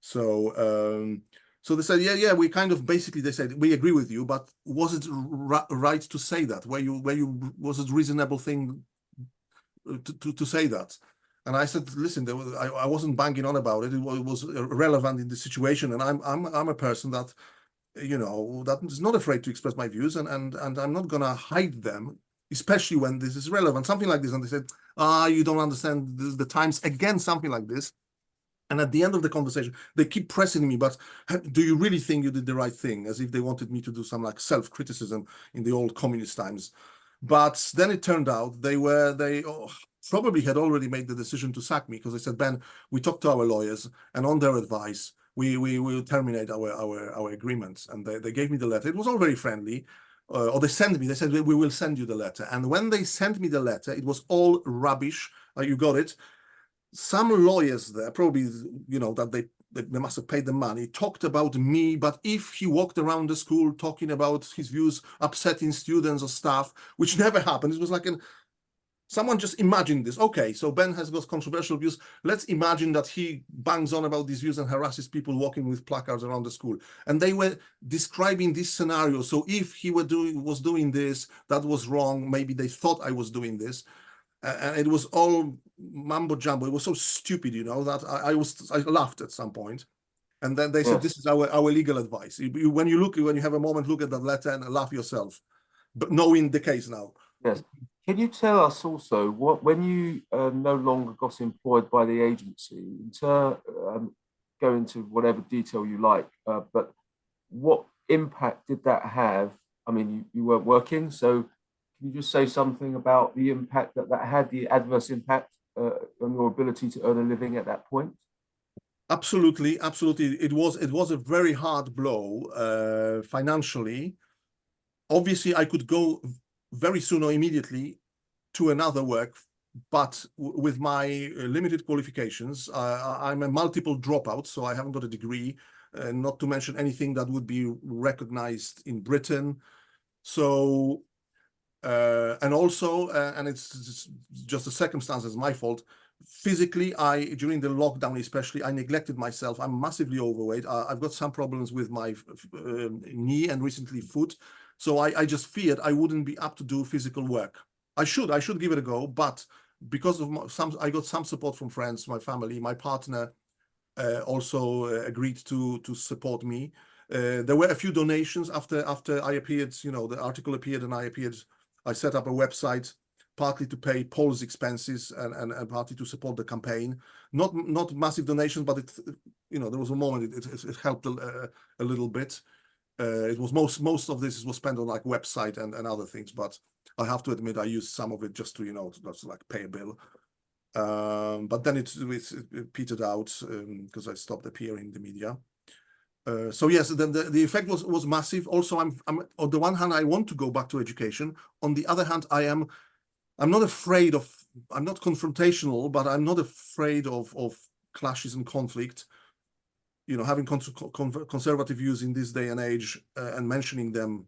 So so they said, yeah, we kind of basically, they said, we agree with you, but was it right to say that? Was it a reasonable thing to say that? And I said, listen, I wasn't banging on about it. It was relevant in the situation, and I'm a person that, you know, that is not afraid to express my views, and I'm not gonna hide them, especially when this is relevant, something like this. And they said, you don't understand the times, again, something like this. And at the end of the conversation, they keep pressing me, but do you really think you did the right thing? As if they wanted me to do some like self-criticism in the old communist times. But then it turned out they probably had already made the decision to sack me, because they said, Ben, we talked to our lawyers, and on their advice, we will terminate our agreements. And they gave me the letter. It was all very friendly. Or they sent me, they said, we will send you the letter. And when they sent me the letter, it was all rubbish. You got it. Some lawyers there, probably, you know, that they must have paid the money, talked about me, but if he walked around the school talking about his views, upsetting students or staff, which never happened. It was like Someone just imagine this. Okay, so Ben has got controversial views. Let's imagine that he bangs on about these views and harasses people walking with placards around the school. And they were describing this scenario. So if he was doing this, that was wrong. Maybe they thought I was doing this. And it was all mumbo jumbo. It was so stupid, you know, that I laughed at some point. And then they said, this is our legal advice. When you have a moment, look at that letter and laugh yourself. But knowing the case now. Yes. Can you tell us also when you no longer got employed by the agency, go into whatever detail you like, but what impact did that have? I mean, you weren't working, so can you just say something about the impact that had, the adverse impact on your ability to earn a living at that point? Absolutely, absolutely. It was a very hard blow financially. Obviously, I could go very soon or immediately to another work, but with my limited qualifications, I'm a multiple dropout, so I haven't got a degree, not to mention anything that would be recognized in Britain. So, and also, and it's just the circumstances, my fault. Physically, during the lockdown especially, I neglected myself. I'm massively overweight. I've got some problems with my knee and recently foot. So I just feared I wouldn't be up to do physical work. I should give it a go, but because of I got some support from friends, my family, my partner also agreed to support me. There were a few donations after I appeared, you know, the article appeared and I appeared. I set up a website partly to pay Paul's expenses and partly to support the campaign. Not massive donations, but it, you know, there was a moment it helped a little bit. It was most of this was spent on like website and other things, but I have to admit I used some of it just to, you know, just like pay a bill. But then it petered out because I stopped appearing in the media. So yes, then the effect was massive. Also, I'm on the one hand I want to go back to education. On the other hand, I'm not afraid of. I'm not confrontational, but I'm not afraid of clashes and conflict. You know, having conservative views in this day and age and mentioning them,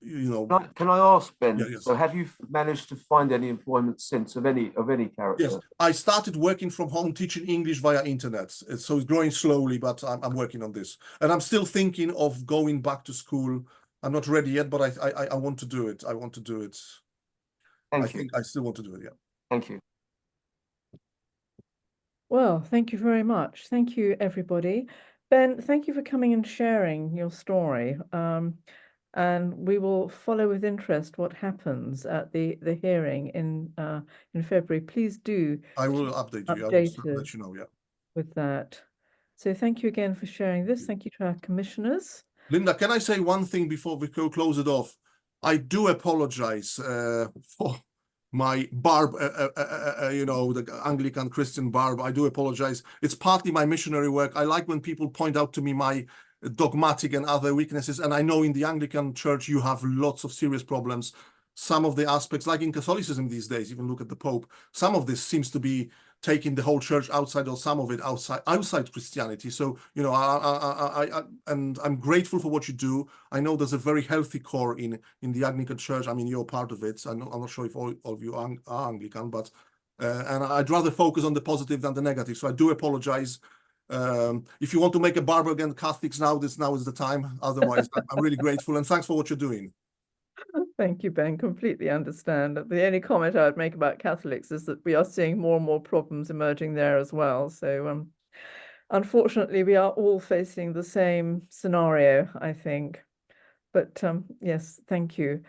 you know. Can I ask, Ben? Yeah, yes. So, have you managed to find any employment since of any character? Yes, I started working from home, teaching English via internet. So it's growing slowly, but I'm working on this, and I'm still thinking of going back to school. I'm not ready yet, but I want to do it. I want to do it. I think I still want to do it. Yeah. Thank you. Well, thank you very much. Thank you, everybody. Ben, thank you for coming and sharing your story. And we will follow with interest what happens at the hearing in February. Please do. I will update you. I will let you know. Yeah. With that. So thank you again for sharing this. Thank you to our commissioners. Linda, can I say one thing before we close it off? I do apologize for my barb, you know, the Anglican Christian barb. I do apologize. It's partly my missionary work. I like when people point out to me my dogmatic and other weaknesses. And I know in the Anglican Church, you have lots of serious problems. Some of the aspects, like in Catholicism these days, even look at the Pope, some of this seems to be taking the whole church outside, or some of it outside Christianity. So, you know, and I'm grateful for what you do. I know there's a very healthy core in the Anglican Church. I mean, you're part of it. I'm not sure if all of you are Anglican, but and I'd rather focus on the positive than the negative. So I do apologize. If you want to make a barber against Catholics now is the time. Otherwise, I'm really grateful, and thanks for what you're doing. Thank you, Ben. Completely understand. The only comment I would make about Catholics is that we are seeing more and more problems emerging there as well. So unfortunately, we are all facing the same scenario, I think. But yes, thank you.